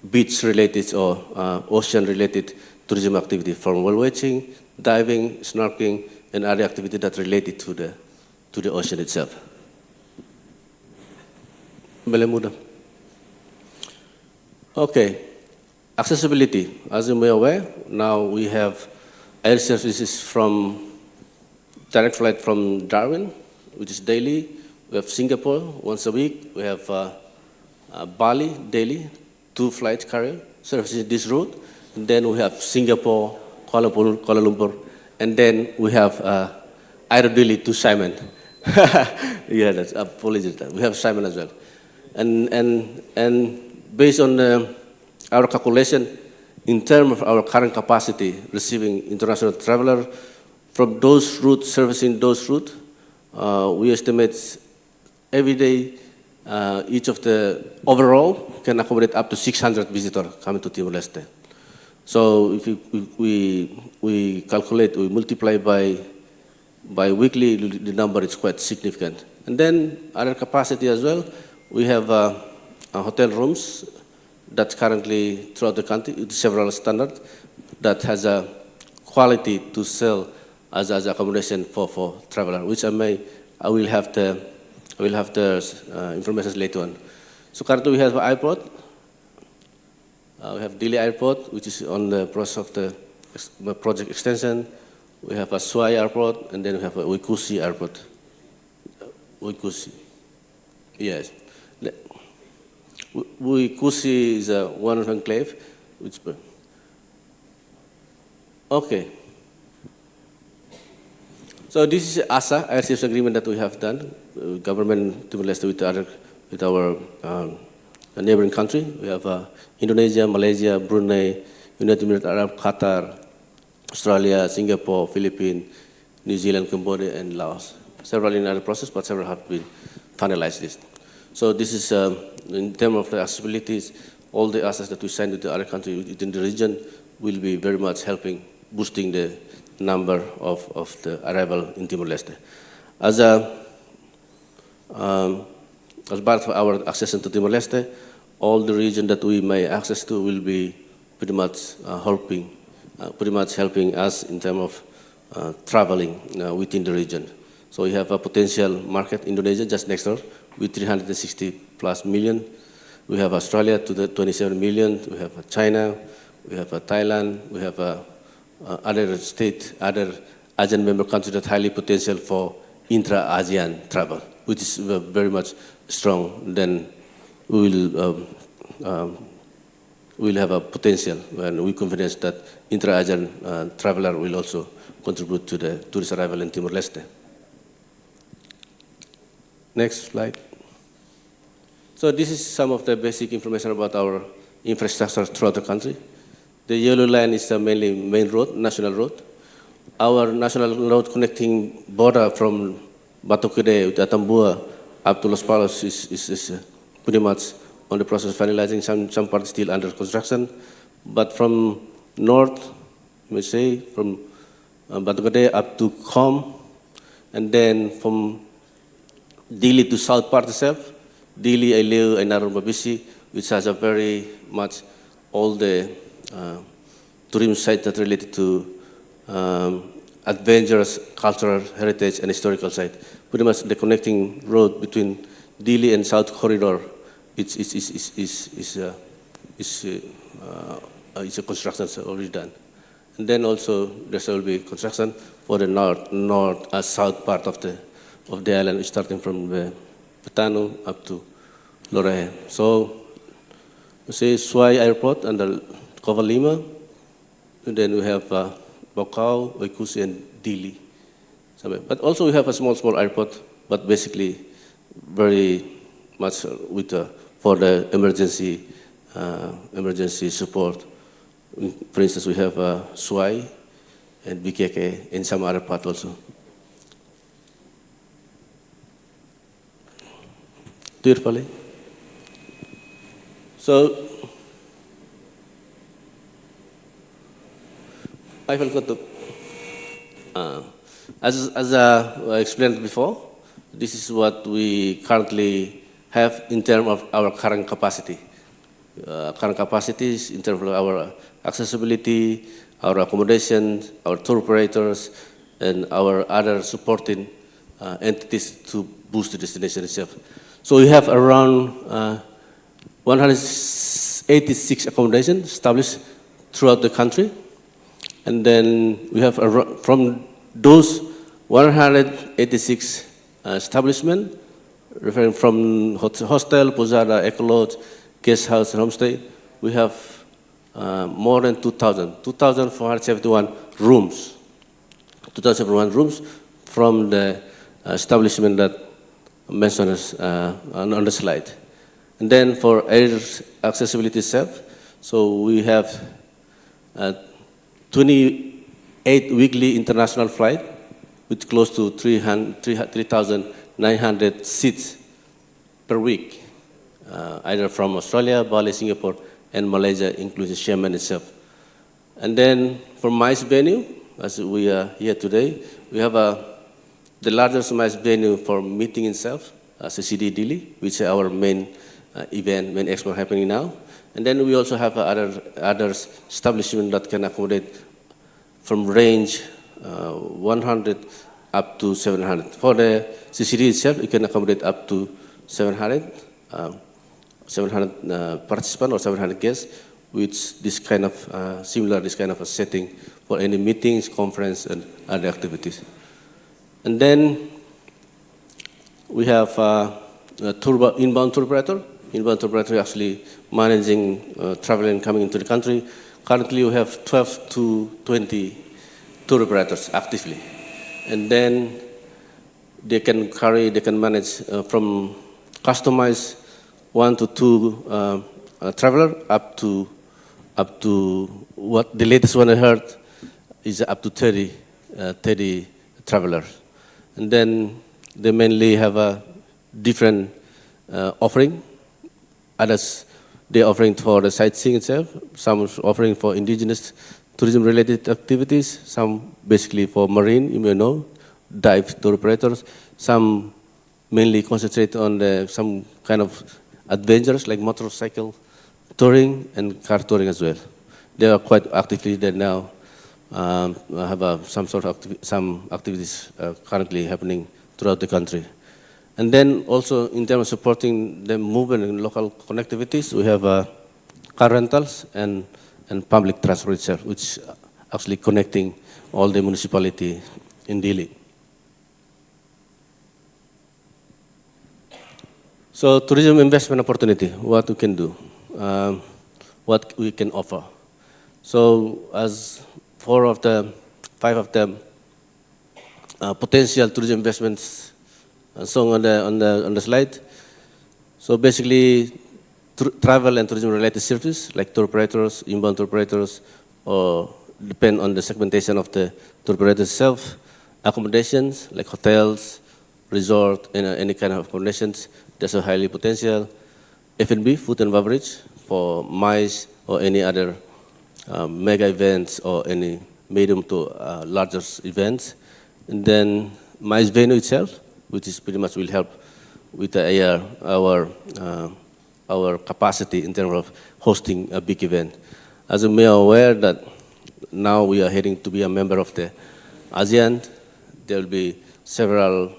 beach-related or ocean-related tourism activity, from whale watching, diving, snorkeling, and other activities that related to the ocean itself. Okay, accessibility. As you may be aware, now we have air services from direct flight from Darwin, which is daily. We have Singapore once a week. We have Bali daily, 2 flights carrier services this route. And then we have Singapore, Kuala Lumpur, and then we have Aero Dili to Simon. Yeah, that's apologies. We have Simon as well. And based on our calculation, in terms of our current capacity receiving international traveler from those routes, servicing those routes, we estimate every day each of the overall can accommodate up to 600 visitors coming to Timor-Leste. So if we calculate, we multiply by weekly, the number is quite significant. And then other capacity as well, we have hotel rooms that's currently throughout the country with several standards that has a quality to sell as accommodation for traveler, which I will have the information later on. So currently we have an airport. We have Dili Airport, which is on the process of the project extension. We have a Suai Airport, and then we have a 𝐋𝐈𝐕𝐄 Airport. 𝐋𝐈𝐕𝐄, yes. 𝐋𝐈𝐕𝐄 is one enclave. Okay. So this is ASA, Air Service Agreement that we have done, government Timor-Leste with our neighboring country. We have Indonesia, Malaysia, Brunei, United Emirates Arab, Qatar, Australia, Singapore, Philippines, New Zealand, Cambodia, and Laos. Several in other process, but several have been finalized this. So this is, in terms of the accessibilities, all the assets that we signed with the other countries within the region will be very much helping, boosting the number of the arrival in Timor-Leste. As part of our accession to Timor-Leste, all the region that we may access to will be pretty much helping us in terms of traveling within the region. So we have a potential market, Indonesia, just next door, with 360 plus million. We have Australia to the 27 million. We have China. We have Thailand. We have other other ASEAN member countries that highly potential for intra-ASEAN travel, which is very much strong. Then we will have a potential, and we're confident that intra-ASEAN traveler will also contribute to the tourist arrival in Timor-Leste. Next slide. So this is some of the basic information about our infrastructure throughout the country. The yellow line is the mainly main road, national road. Our national road connecting border from Batu Gede to Atambua up to Los Palos is pretty much on the process of finalizing. Some parts still under construction. But from north, you may say, from Batu Gede up to Khom, and then from Dili to south part itself, Dili, Aileu, and Narumabisi, which has a very much all the tourism sites that related to adventurous, cultural heritage, and historical site. Pretty much the connecting road between Dili and South Corridor is a construction already done. And then also there will be construction for the south part of the island, starting from the Petano up to Lorehe. So, we say Suai Airport and the 𝐋𝐈𝐕𝐄 𝐒𝐿𝐼, and then we have 𝐵𝑜𝑘𝑎𝑢, Waikusi, and Dili. But also we have a small airport, but basically very much with for the emergency support. For instance, we have Suai and BKK in some other part also. So I will go to, as I explained before, this is what we currently have in terms of our current capacity. Current capacities in terms of our accessibility, our accommodation, our tour operators, and our other supporting entities to boost the destination itself. So we have around 186 accommodations established throughout the country. And then we have, from those 186 establishments, referring from hostel, posada, eco-lodge, guest house, and homestay, we have more than 2,471 rooms. 2,071 rooms from the establishment that mentioned on the slide. And then for air accessibility itself, so we have 28 weekly international flights with close to 3,900 seats per week, either from Australia, Bali, Singapore, and Malaysia, including Xiamen itself. And then for MICE venue, as we are here today, we have the largest MICE venue for meeting itself, CCD Dili, which is our main event, main expo happening now. And then we also have other establishments that can accommodate from range 100 up to 700. For the CCD itself, it can accommodate up to 700 participants or 700 guests, with this kind of similar this kind of a setting for any meetings, conference, and other activities. And then we have inbound tour operator. Inbound tour operator actually managing travel and coming into the country. Currently, we have 12 to 20 tour operators actively. And then they can manage from customized 1 to 2 traveler up to what the latest one I heard is up to 30 travelers. And then they mainly have a different offering. Others, they're offering for the sightseeing itself. Some offering for indigenous tourism-related activities. Some basically for marine, you may know, dive tour operators. Some mainly concentrate on some kind of adventures like motorcycle touring and car touring as well. They are quite actively there now have some activities currently happening throughout the country. And then also in terms of supporting the movement and local connectivities, we have car rentals and public transport itself, which actually connecting all the municipality in Dili. So tourism investment opportunity, what we can do, what we can offer. So as 5 of the potential tourism investments shown on the slide. So basically, travel and tourism related services like tour operators, inbound tour operators, or depend on the segmentation of the tour operator itself, accommodations like hotels, resort, and any kind of accommodations. There's a highly potential. F&B, food and beverage, for MICE or any other mega events or any medium to larger events. And then MICE venue itself, which is pretty much will help with our capacity in terms of hosting a big event. As you may be aware that now we are heading to be a member of the ASEAN. There will be several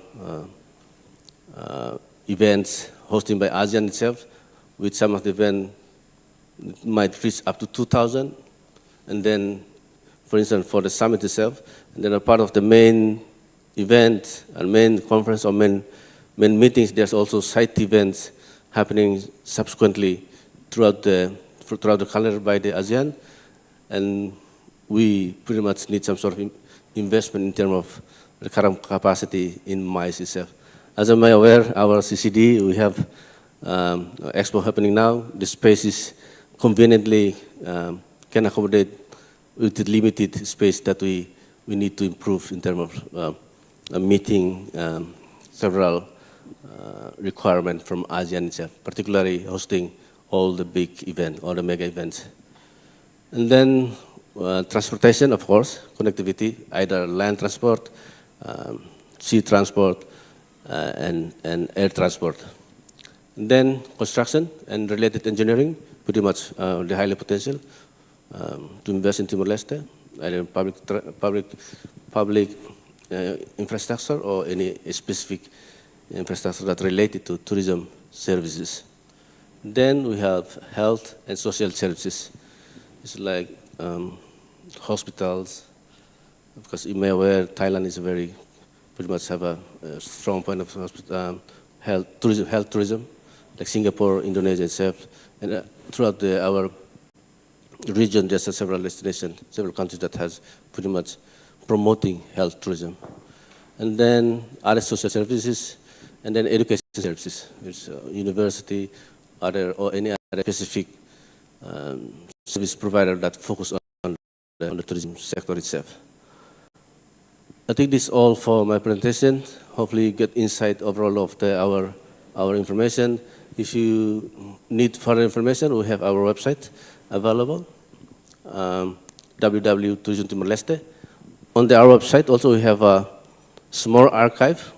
events hosted by ASEAN itself, with some of the events might reach up to 2,000. And then, for instance, for the summit itself, and then a part of the main event and main conference or main meetings, there's also side events happening subsequently throughout the calendar by the ASEAN. And we pretty much need some sort of investment in terms of the current capacity in MICE itself. As I'm aware, our CCD, we have Expo happening now. The space is conveniently can accommodate with the limited space that we need to improve in terms of meeting several requirements from ASEAN itself, particularly hosting all the big events, all the mega events. And then transportation, of course, connectivity, either land transport, sea transport, and air transport. And then construction and related engineering, pretty much the highly potential to invest in Timor-Leste, either public infrastructure or any specific infrastructure that related to tourism services. Then we have health and social services. It's like hospitals, because you may be aware Thailand is pretty much have a strong point of health tourism, like Singapore, Indonesia itself, and throughout our region, there's several destinations, several countries that has pretty much promoting health tourism. And then other social services, and then education services, which university, or any other specific service provider that focus on the tourism sector itself. I think this is all for my presentation. Hopefully you get insight overall of our information. If you need further information, we have our website available, www.tourism-timor-leste. On our website also we have a small archive,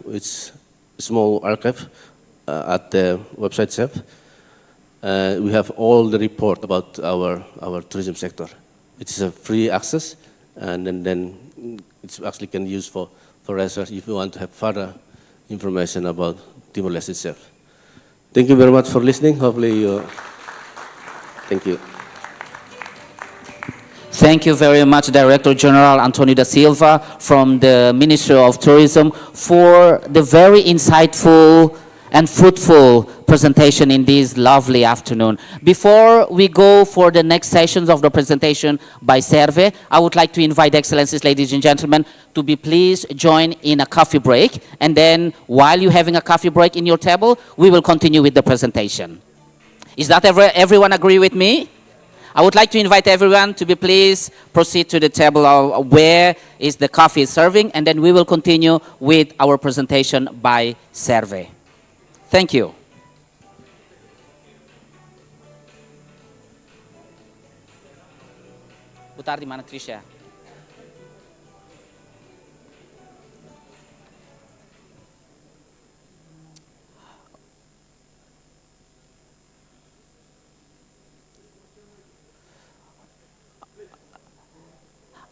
at the website itself. We have all the report about our tourism sector. It is a free access, and then it's actually can use for research if you want to have further information about Timor-Leste itself. Thank you very much for listening. Hopefully you, thank you. Thank you very much, Director General Antonio da Silva from the Ministry of Tourism, for the very insightful and fruitful presentation in this lovely afternoon. Before we go for the next sessions of the presentation by Serve, I would like to invite Excellencies, ladies and gentlemen, to be please join in a coffee break. And then while you're having a coffee break in your table, we will continue with the presentation. Is that everyone agree with me? I would like to invite everyone to be please proceed to the table where is the coffee serving, and then we will continue with our presentation by Serve. Thank you. Boa tarde, Mana Trisha.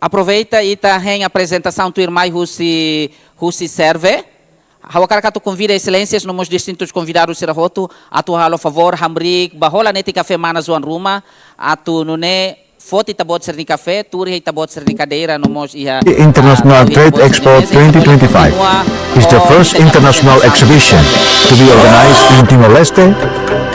aproveita e tá em apresentação do irmão Husi serve. Hawakar tu convida excelências nos distintos convidados sirahoto atu halo favor hamrik bahola neti café mana zuan rumah atu nune foti tabot serni café turi tabot serni cadeira nomos iha International Trade Expo 2025 is the first international exhibition to be organized in Timor-Leste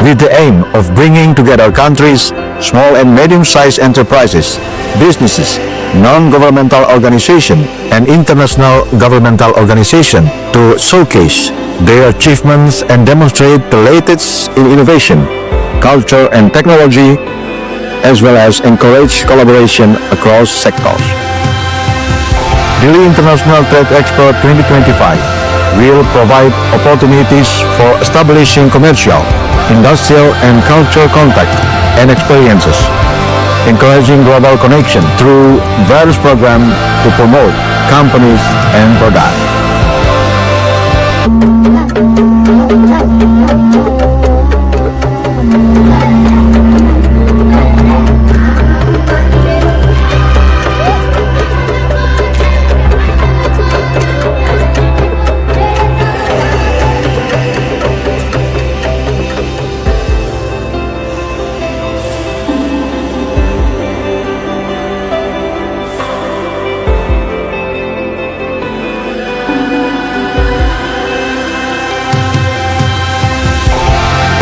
with the aim of bringing together countries, small and medium-sized enterprises, businesses, non-governmental organization and international governmental organization to showcase their achievements and demonstrate the latest in innovation, culture and technology, as well as encourage collaboration across sectors. Dili International Trade Expo 2025 will provide opportunities for establishing commercial, industrial and cultural contact and experiences, encouraging global connection through various programs to promote companies and products.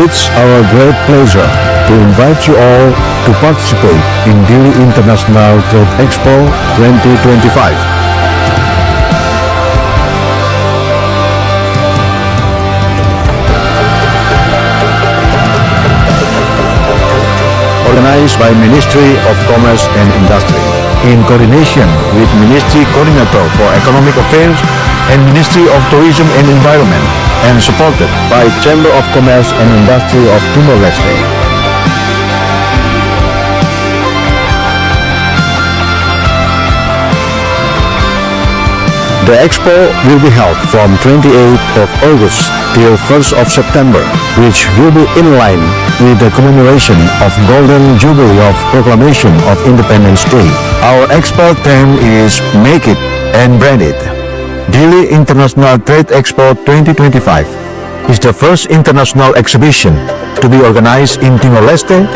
It's our great pleasure to invite you all to participate in Dili International Trade Expo 2025. Organized by Ministry of Commerce and Industry, in coordination with Ministry Coordinator for Economic Affairs and Ministry of Tourism and Environment, and supported by Chamber of Commerce and Industry of Timor-Leste. The Expo will be held from 28th of August till 1st of September, which will be in line with the commemoration of Golden Jubilee of Proclamation of Independence Day. Our Expo theme is Make It and Brand It. Dili International Trade Expo 2025 is the first international exhibition to be organized in Timor-Leste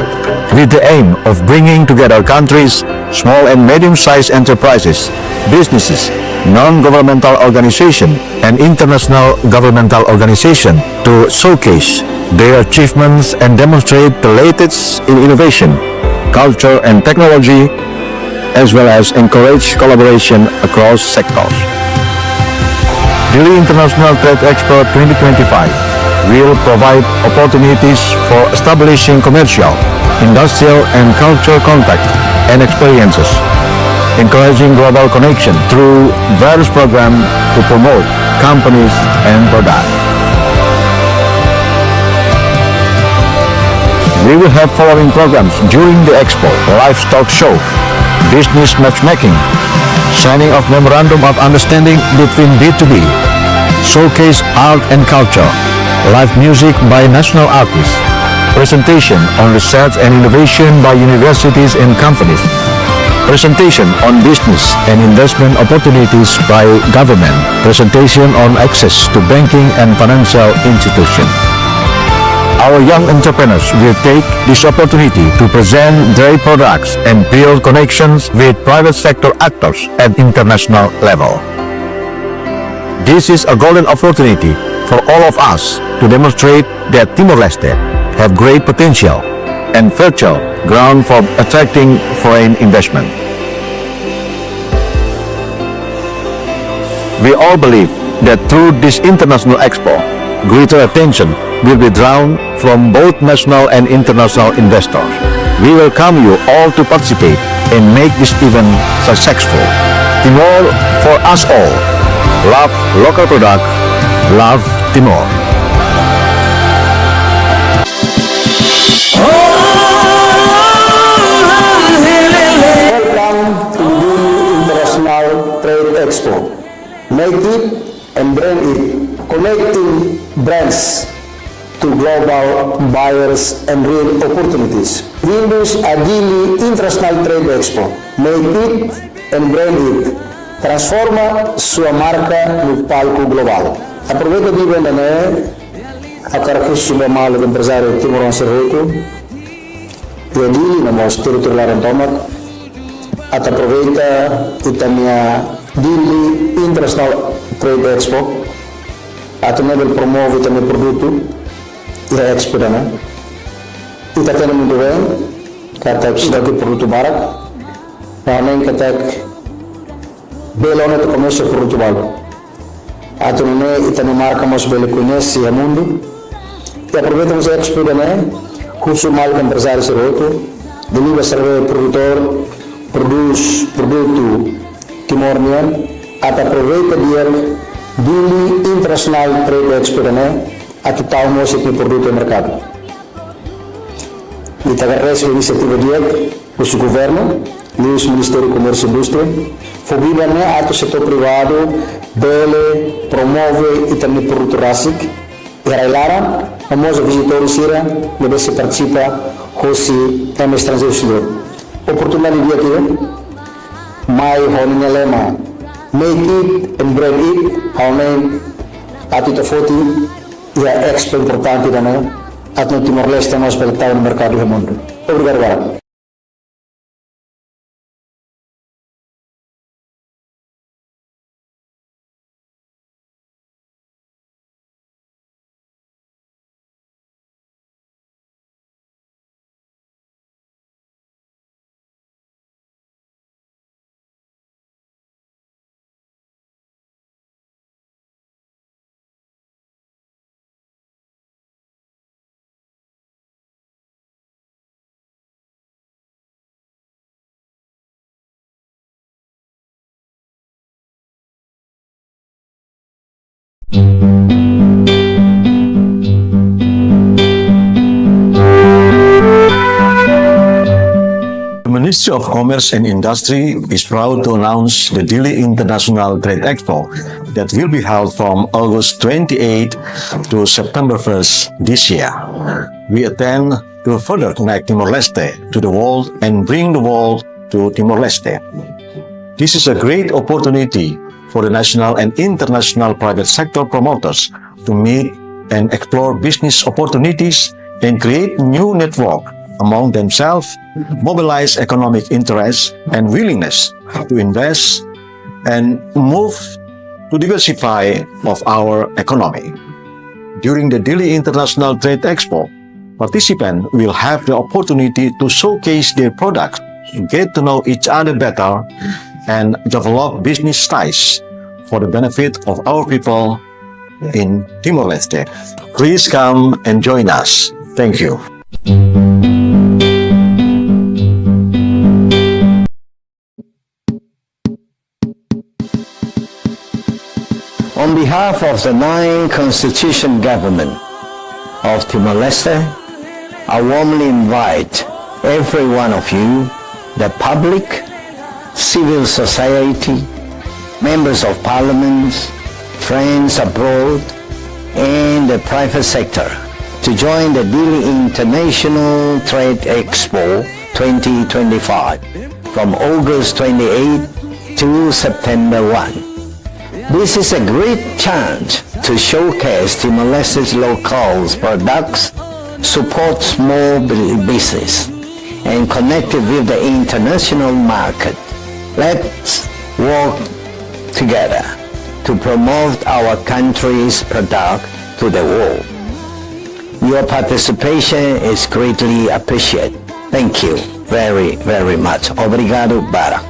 with the aim of bringing together countries, small and medium-sized enterprises, businesses, non-governmental organization and international governmental organization to showcase their achievements and demonstrate the latest in innovation, culture and technology, as well as encourage collaboration across sectors. Dili International Trade Expo 2025 will provide opportunities for establishing commercial, industrial and cultural contact and experiences, encouraging global connection through various programs to promote companies and products. We will have following programs during the Expo: livestock show, business matchmaking, signing of memorandum of understanding between B2B, showcase art and culture, live music by national artists, presentation on research and innovation by universities and companies, presentation on business and investment opportunities by government, presentation on access to banking and financial institutions. Our young entrepreneurs will take this opportunity to present their products and build connections with private sector actors at international level. This is a golden opportunity for all of us to demonstrate that Timor-Leste have great potential and fertile ground for attracting foreign investment. We all believe that through this international expo, greater attention will be drawn from both national and international investors. We welcome you all to participate and make this event successful. Timor for us all. Love local product. Love Timor. Welcome to the International Trade Expo. Make it and brand it, connecting brands to global buyers and real opportunities. Windows a Dili International Trade Expo. Make it and brand it. Transforma sua marca no palco global. Aproveita de vender a característica normal do empresário timorense Reto e a Dili, no nosso território Tomac. Aproveita e também a Dili International Trade Expo. Também promove também produto e a Expo também. E está tendo muito bem, que até precisa de produto barato. Também que até belona de comércio produto barato. Também e também marca mais bem conhece o mundo. E aproveitamos a Expo também, curso mal com empresários Reto, Dili serve produtor, produz produto timor-niano, até aproveita de Dili International Trade Expo também, a total moça de produto no mercado. E também a iniciativa do seu governo, do Ministério do Comércio e Indústria, foi também ao setor privado, dele promove e também produto RASIC, e Railara, a moça visitores ira, deve se participa, ou se é estrangeiro. Oportunidade de aqui, mai honinha lema, make it and brand it, honey, atito foti, e a Expo importante também, at no Timor-Leste nós para no mercado do mundo. Obrigado. The Ministry of Commerce and Industry is proud to announce the Dili International Trade Expo that will be held from August 28 to September 1st this year. We intend to further connect Timor-Leste to the world and bring the world to Timor-Leste. This is a great opportunity for the national and international private sector promoters to meet and explore business opportunities and create new network among themselves, mobilize economic interest and willingness to invest and move to diversify of our economy. During the Dili International Trade Expo, participants will have the opportunity to showcase their products, get to know each other better, and develop business ties for the benefit of our people in Timor-Leste. Please come and join us. Thank you. On behalf of the 9 Constitution Government of Timor-Leste, I warmly invite every one of you, the public, civil society, members of parliament, friends abroad, and the private sector to join the Dili International Trade Expo 2025 from August 28 to September 1. This is a great chance to showcase Timor-Leste's local products, support small business, and connect it with the international market. Let's work together to promote our country's product to the world. Your participation is greatly appreciated. Thank you very, very much. Obrigado, Barak.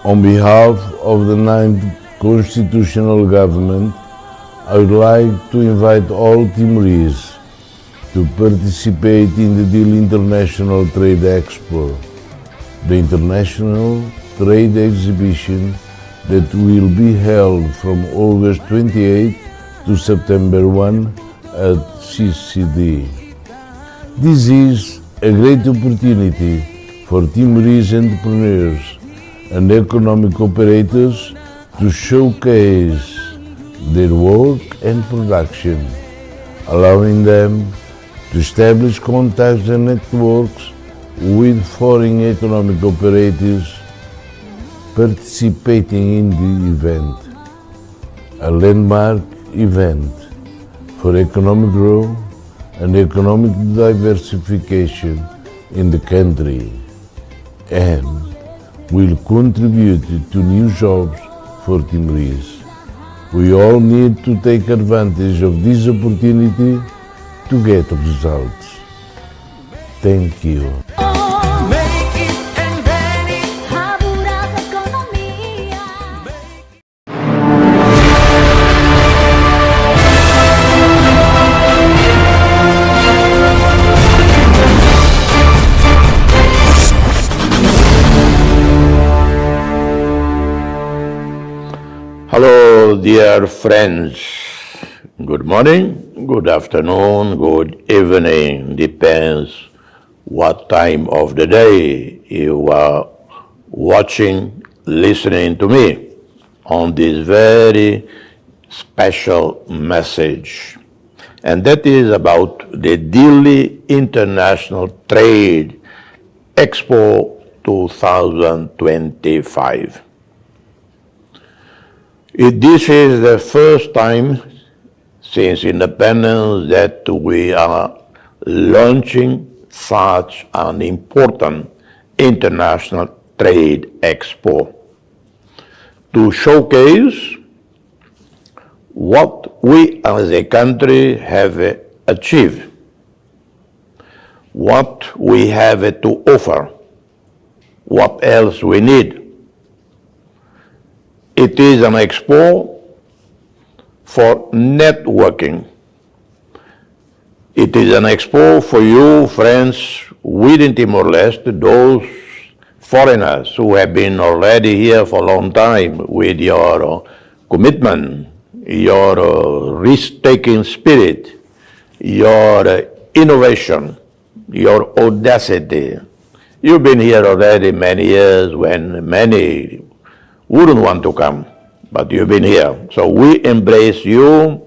On behalf of the 9th Constitutional Government, I would like to invite all Timorese to participate in the Dili International Trade Expo, the international trade exhibition that will be held from August 28 to September 1 at CCD. This is a great opportunity for Timorese entrepreneurs and economic operators to showcase their work and production, allowing them to establish contacts and networks with foreign economic operators participating in the event, a landmark event for economic growth and economic diversification in the country, and will contribute to new jobs for Timorese. We all need to take advantage of this opportunity to get results. Thank you. Hello, dear friends. Good morning, good afternoon, good evening. Depends what time of the day you are watching, listening to me on this very special message. And that is about the Dili International Trade Expo 2025. This is the first time since independence that we are launching such an important international trade expo to showcase what we as a country have achieved, what we have to offer, what else we need. It is an expo for networking. It is an expo for you, friends, within Timor-Leste, those foreigners who have been already here for a long time with your commitment, your risk-taking spirit, your innovation, your audacity. You've been here already many years when many wouldn't want to come, but you've been here. So we embrace you,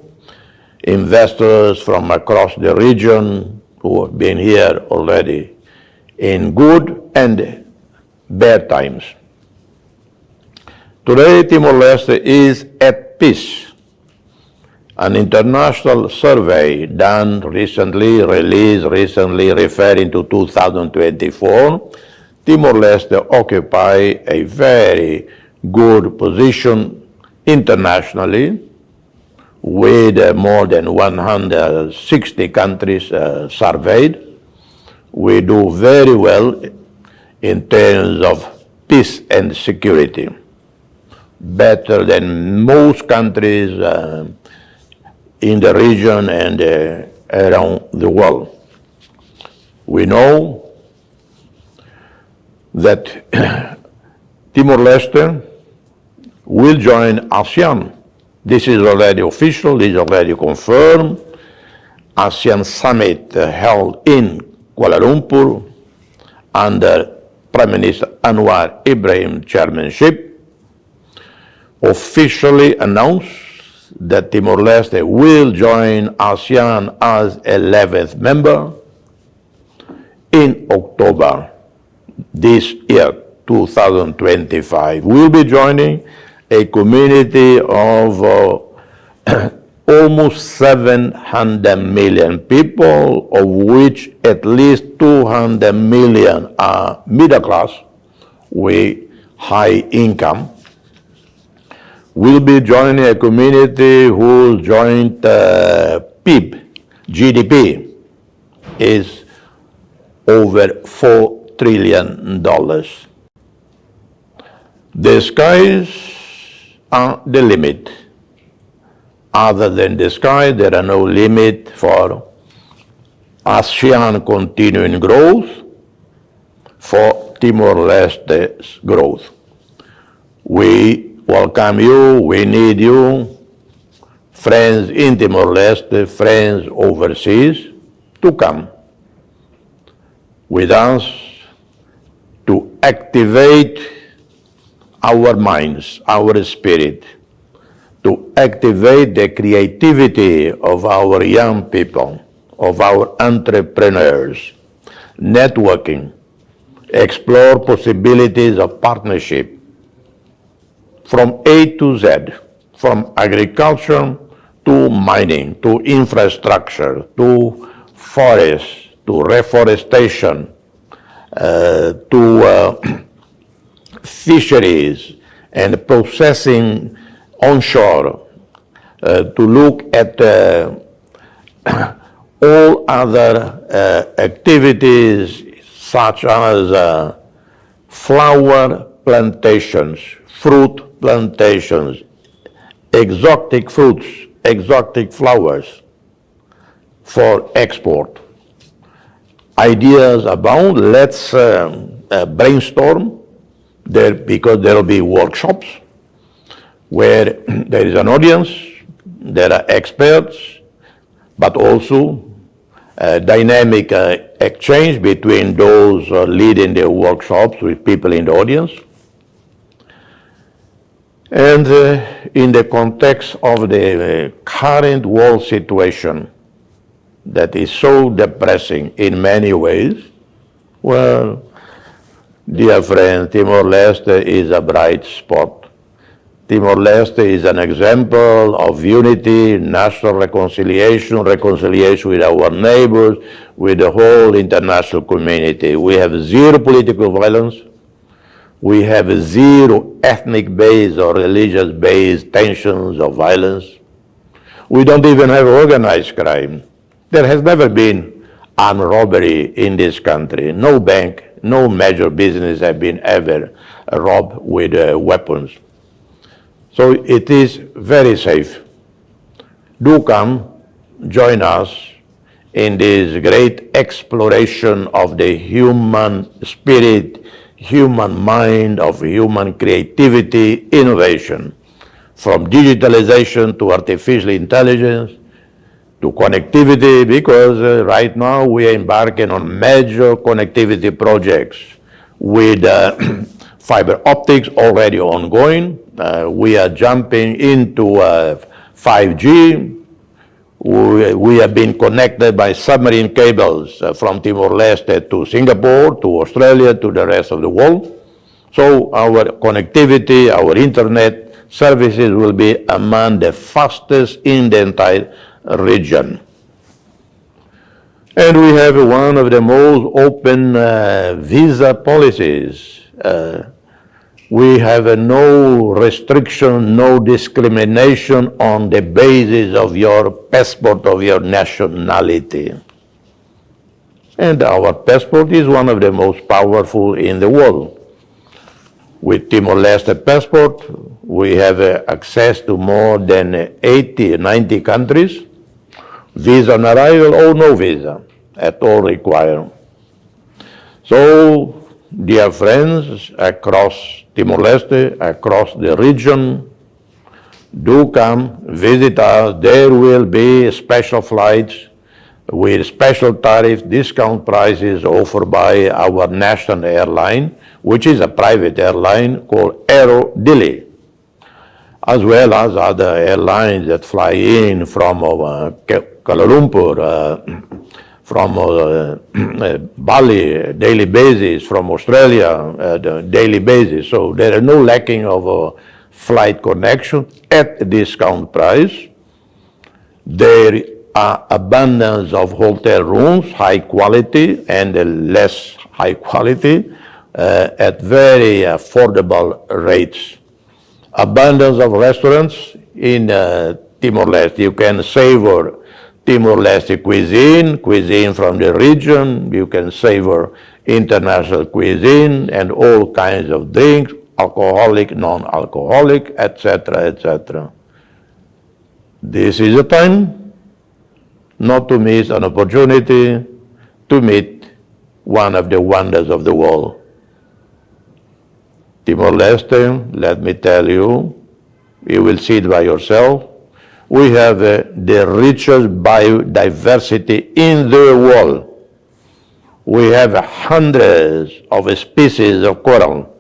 investors from across the region who have been here already in good and bad times. Today, Timor-Leste is at peace. An international survey done recently, released recently, referring to 2024, Timor-Leste occupy a very good position internationally with more than 160 countries surveyed. We do very well in terms of peace and security, better than most countries in the region and around the world. We know that Timor-Leste will join ASEAN. This is already official, this is already confirmed. ASEAN Summit held in Kuala Lumpur under Prime Minister Anwar Ibrahim chairmanship officially announced that Timor-Leste will join ASEAN as 11th member in October this year, 2025. We'll be joining a community of almost 700 million people, of which at least 200 million are middle class with high income. We'll be joining a community whose joint PIB, GDP, is over $4 trillion. The skies are the limit. Other than the sky, there are no limit for ASEAN continuing growth, for Timor-Leste's growth. We welcome you, we need you, friends in Timor-Leste, friends overseas, to come with us to activate our minds, our spirit, to activate the creativity of our young people, of our entrepreneurs, networking, explore possibilities of partnership from A to Z, from agriculture to mining, to infrastructure, to forests, to reforestation, to fisheries and processing onshore, to look at all other activities such as flower plantations, fruit plantations, exotic fruits, exotic flowers for export. Ideas abound. Let's brainstorm there, because there will be workshops where there is an audience, there are experts, but also dynamic exchange between those leading the workshops with people in the audience. And in the context of the current world situation that is so depressing in many ways, well, dear friend, Timor-Leste is a bright spot. Timor-Leste is an example of unity, national reconciliation, reconciliation with our neighbors, with the whole international community. We have zero political violence. We have zero ethnic-based or religious-based tensions or violence. We don't even have organized crime. There has never been armed robbery in this country. No bank, no major business have been ever robbed with weapons. So it is very safe. Do come, join us in this great exploration of the human spirit, human mind, of human creativity, innovation, from digitalization to artificial intelligence, to connectivity, because right now we are embarking on major connectivity projects with fiber optics already ongoing. We are jumping into 5G. We have been connected by submarine cables from Timor-Leste to Singapore, to Australia, to the rest of the world. So our connectivity, our internet services will be among the fastest in the entire region. And we have one of the most open visa policies. We have no restriction, no discrimination on the basis of your passport, of your nationality. And our passport is one of the most powerful in the world. With Timor-Leste passport, we have access to more than 80, 90 countries. Visa on arrival or no visa at all required. So, dear friends, across Timor-Leste, across the region, do come, visit us. There will be special flights with special tariff, discount prices offered by our national airline, which is a private airline called Dili, as well as other airlines that fly in from Kuala Lumpur, from Bali, daily basis, from Australia, daily basis. So there is no lacking of flight connection at a discount price. There are abundance of hotel rooms, high quality and less high quality, at very affordable rates. Abundance of restaurants in Timor-Leste. You can savor Timor-Leste cuisine from the region. You can savor international cuisine and all kinds of drinks, alcoholic, non-alcoholic, etc., etc. This is a time not to miss an opportunity to meet one of the wonders of the world. Timor-Leste, let me tell you, you will see it by yourself, we have the richest biodiversity in the world. We have hundreds of species of coral,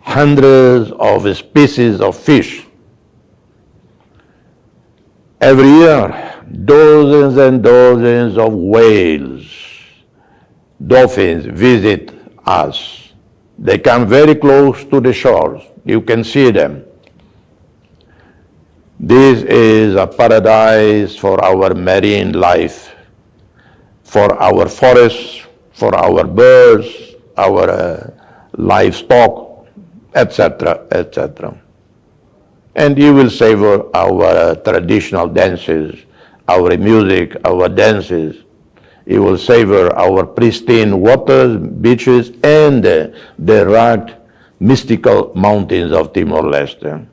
hundreds of species of fish. Every year, dozens and dozens of whales, dolphins visit us. They come very close to the shores. You can see them. This is a paradise for our marine life, for our forests, for our birds, our livestock, etc., etc. And you will savor our traditional dances, our music, our dances. You will savor our pristine waters, beaches, and the rugged, mystical mountains of Timor-Leste.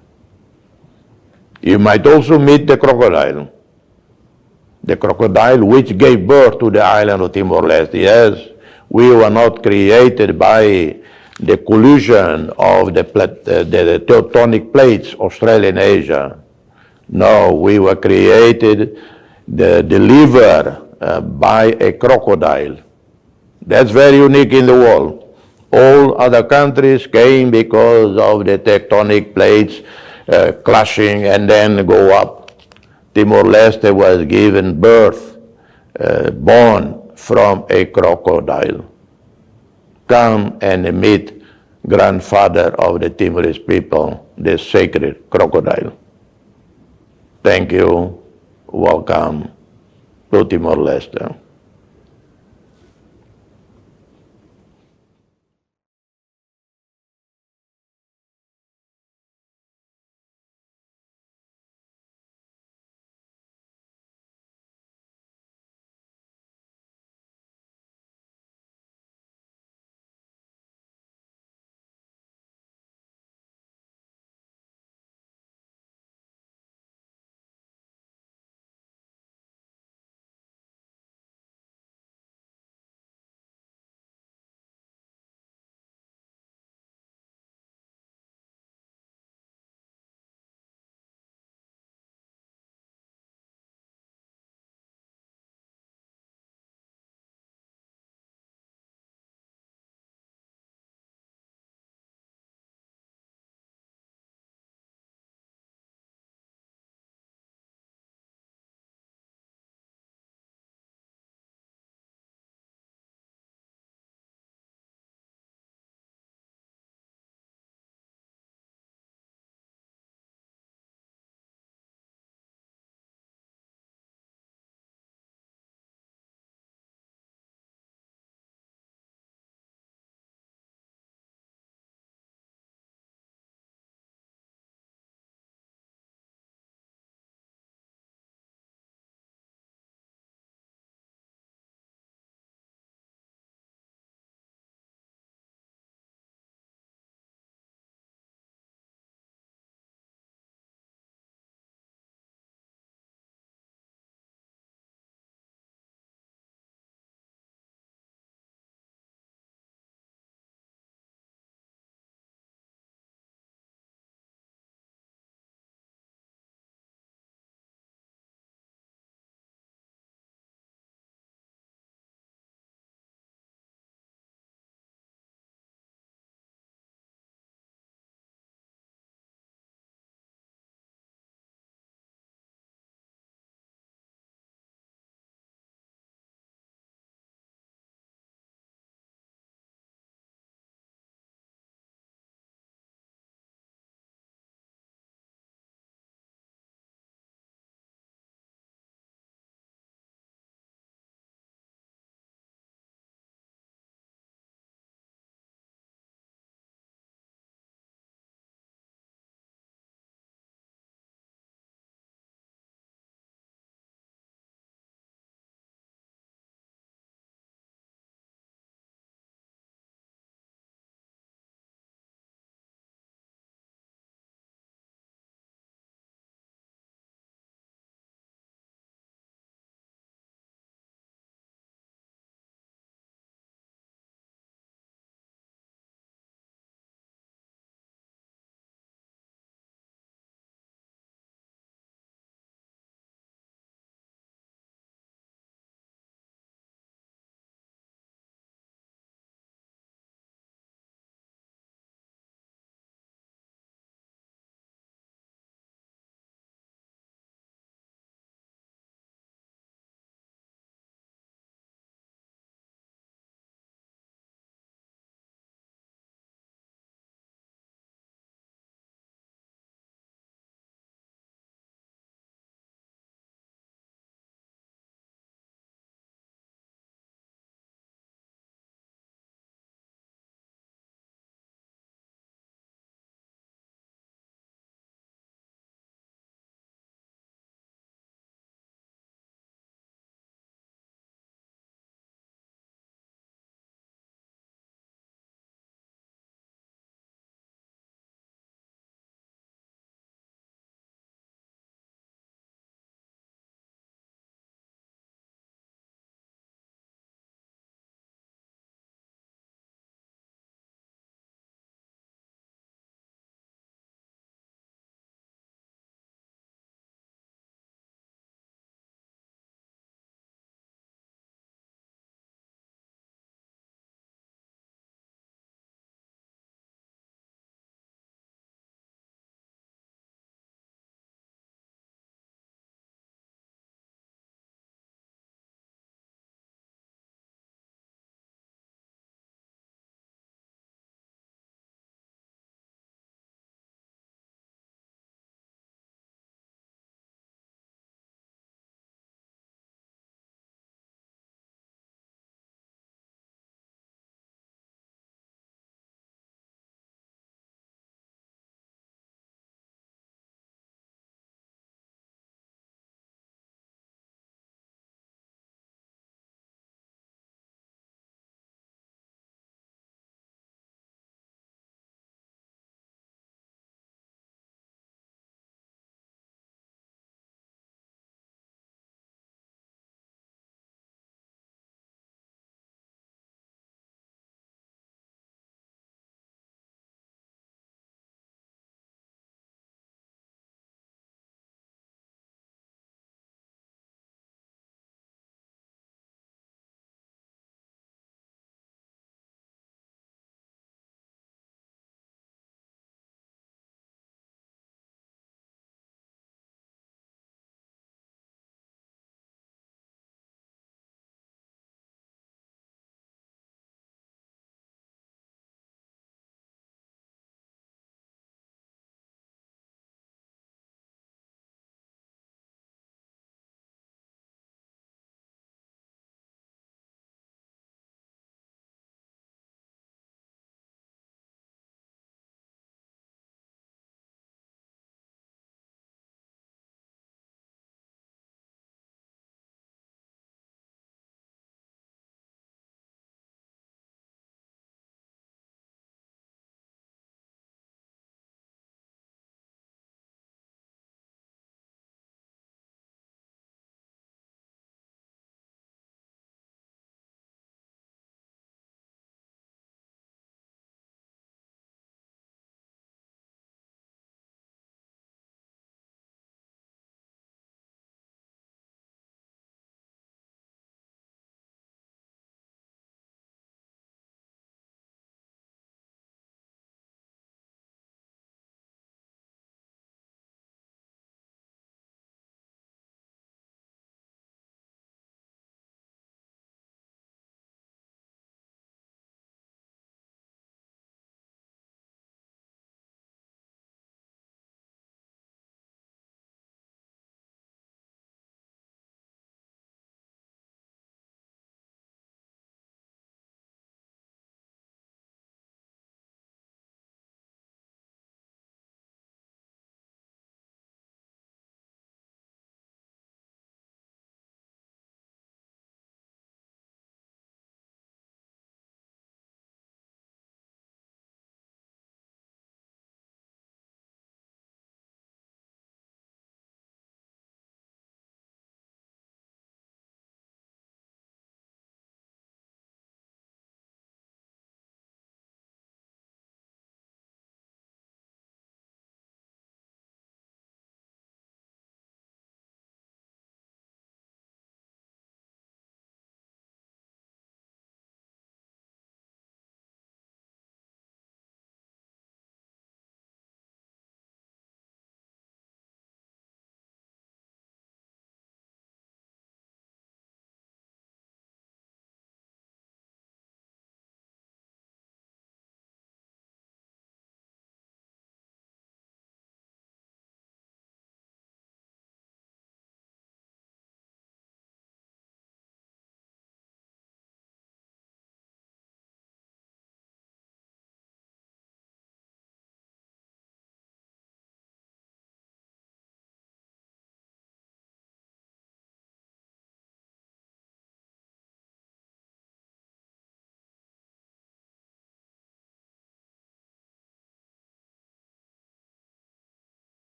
You might also meet the crocodile which gave birth to the island of Timor-Leste. Yes, we were not created by the collision of the tectonic plates, Australia and Asia. No, we were created, delivered by a crocodile. That's very unique in the world. All other countries came because of the tectonic plates clashing and then go up. Timor-Leste was given birth, born from a crocodile. Come and meet grandfather of the Timorese people, the sacred crocodile. Thank you. Welcome to Timor-Leste.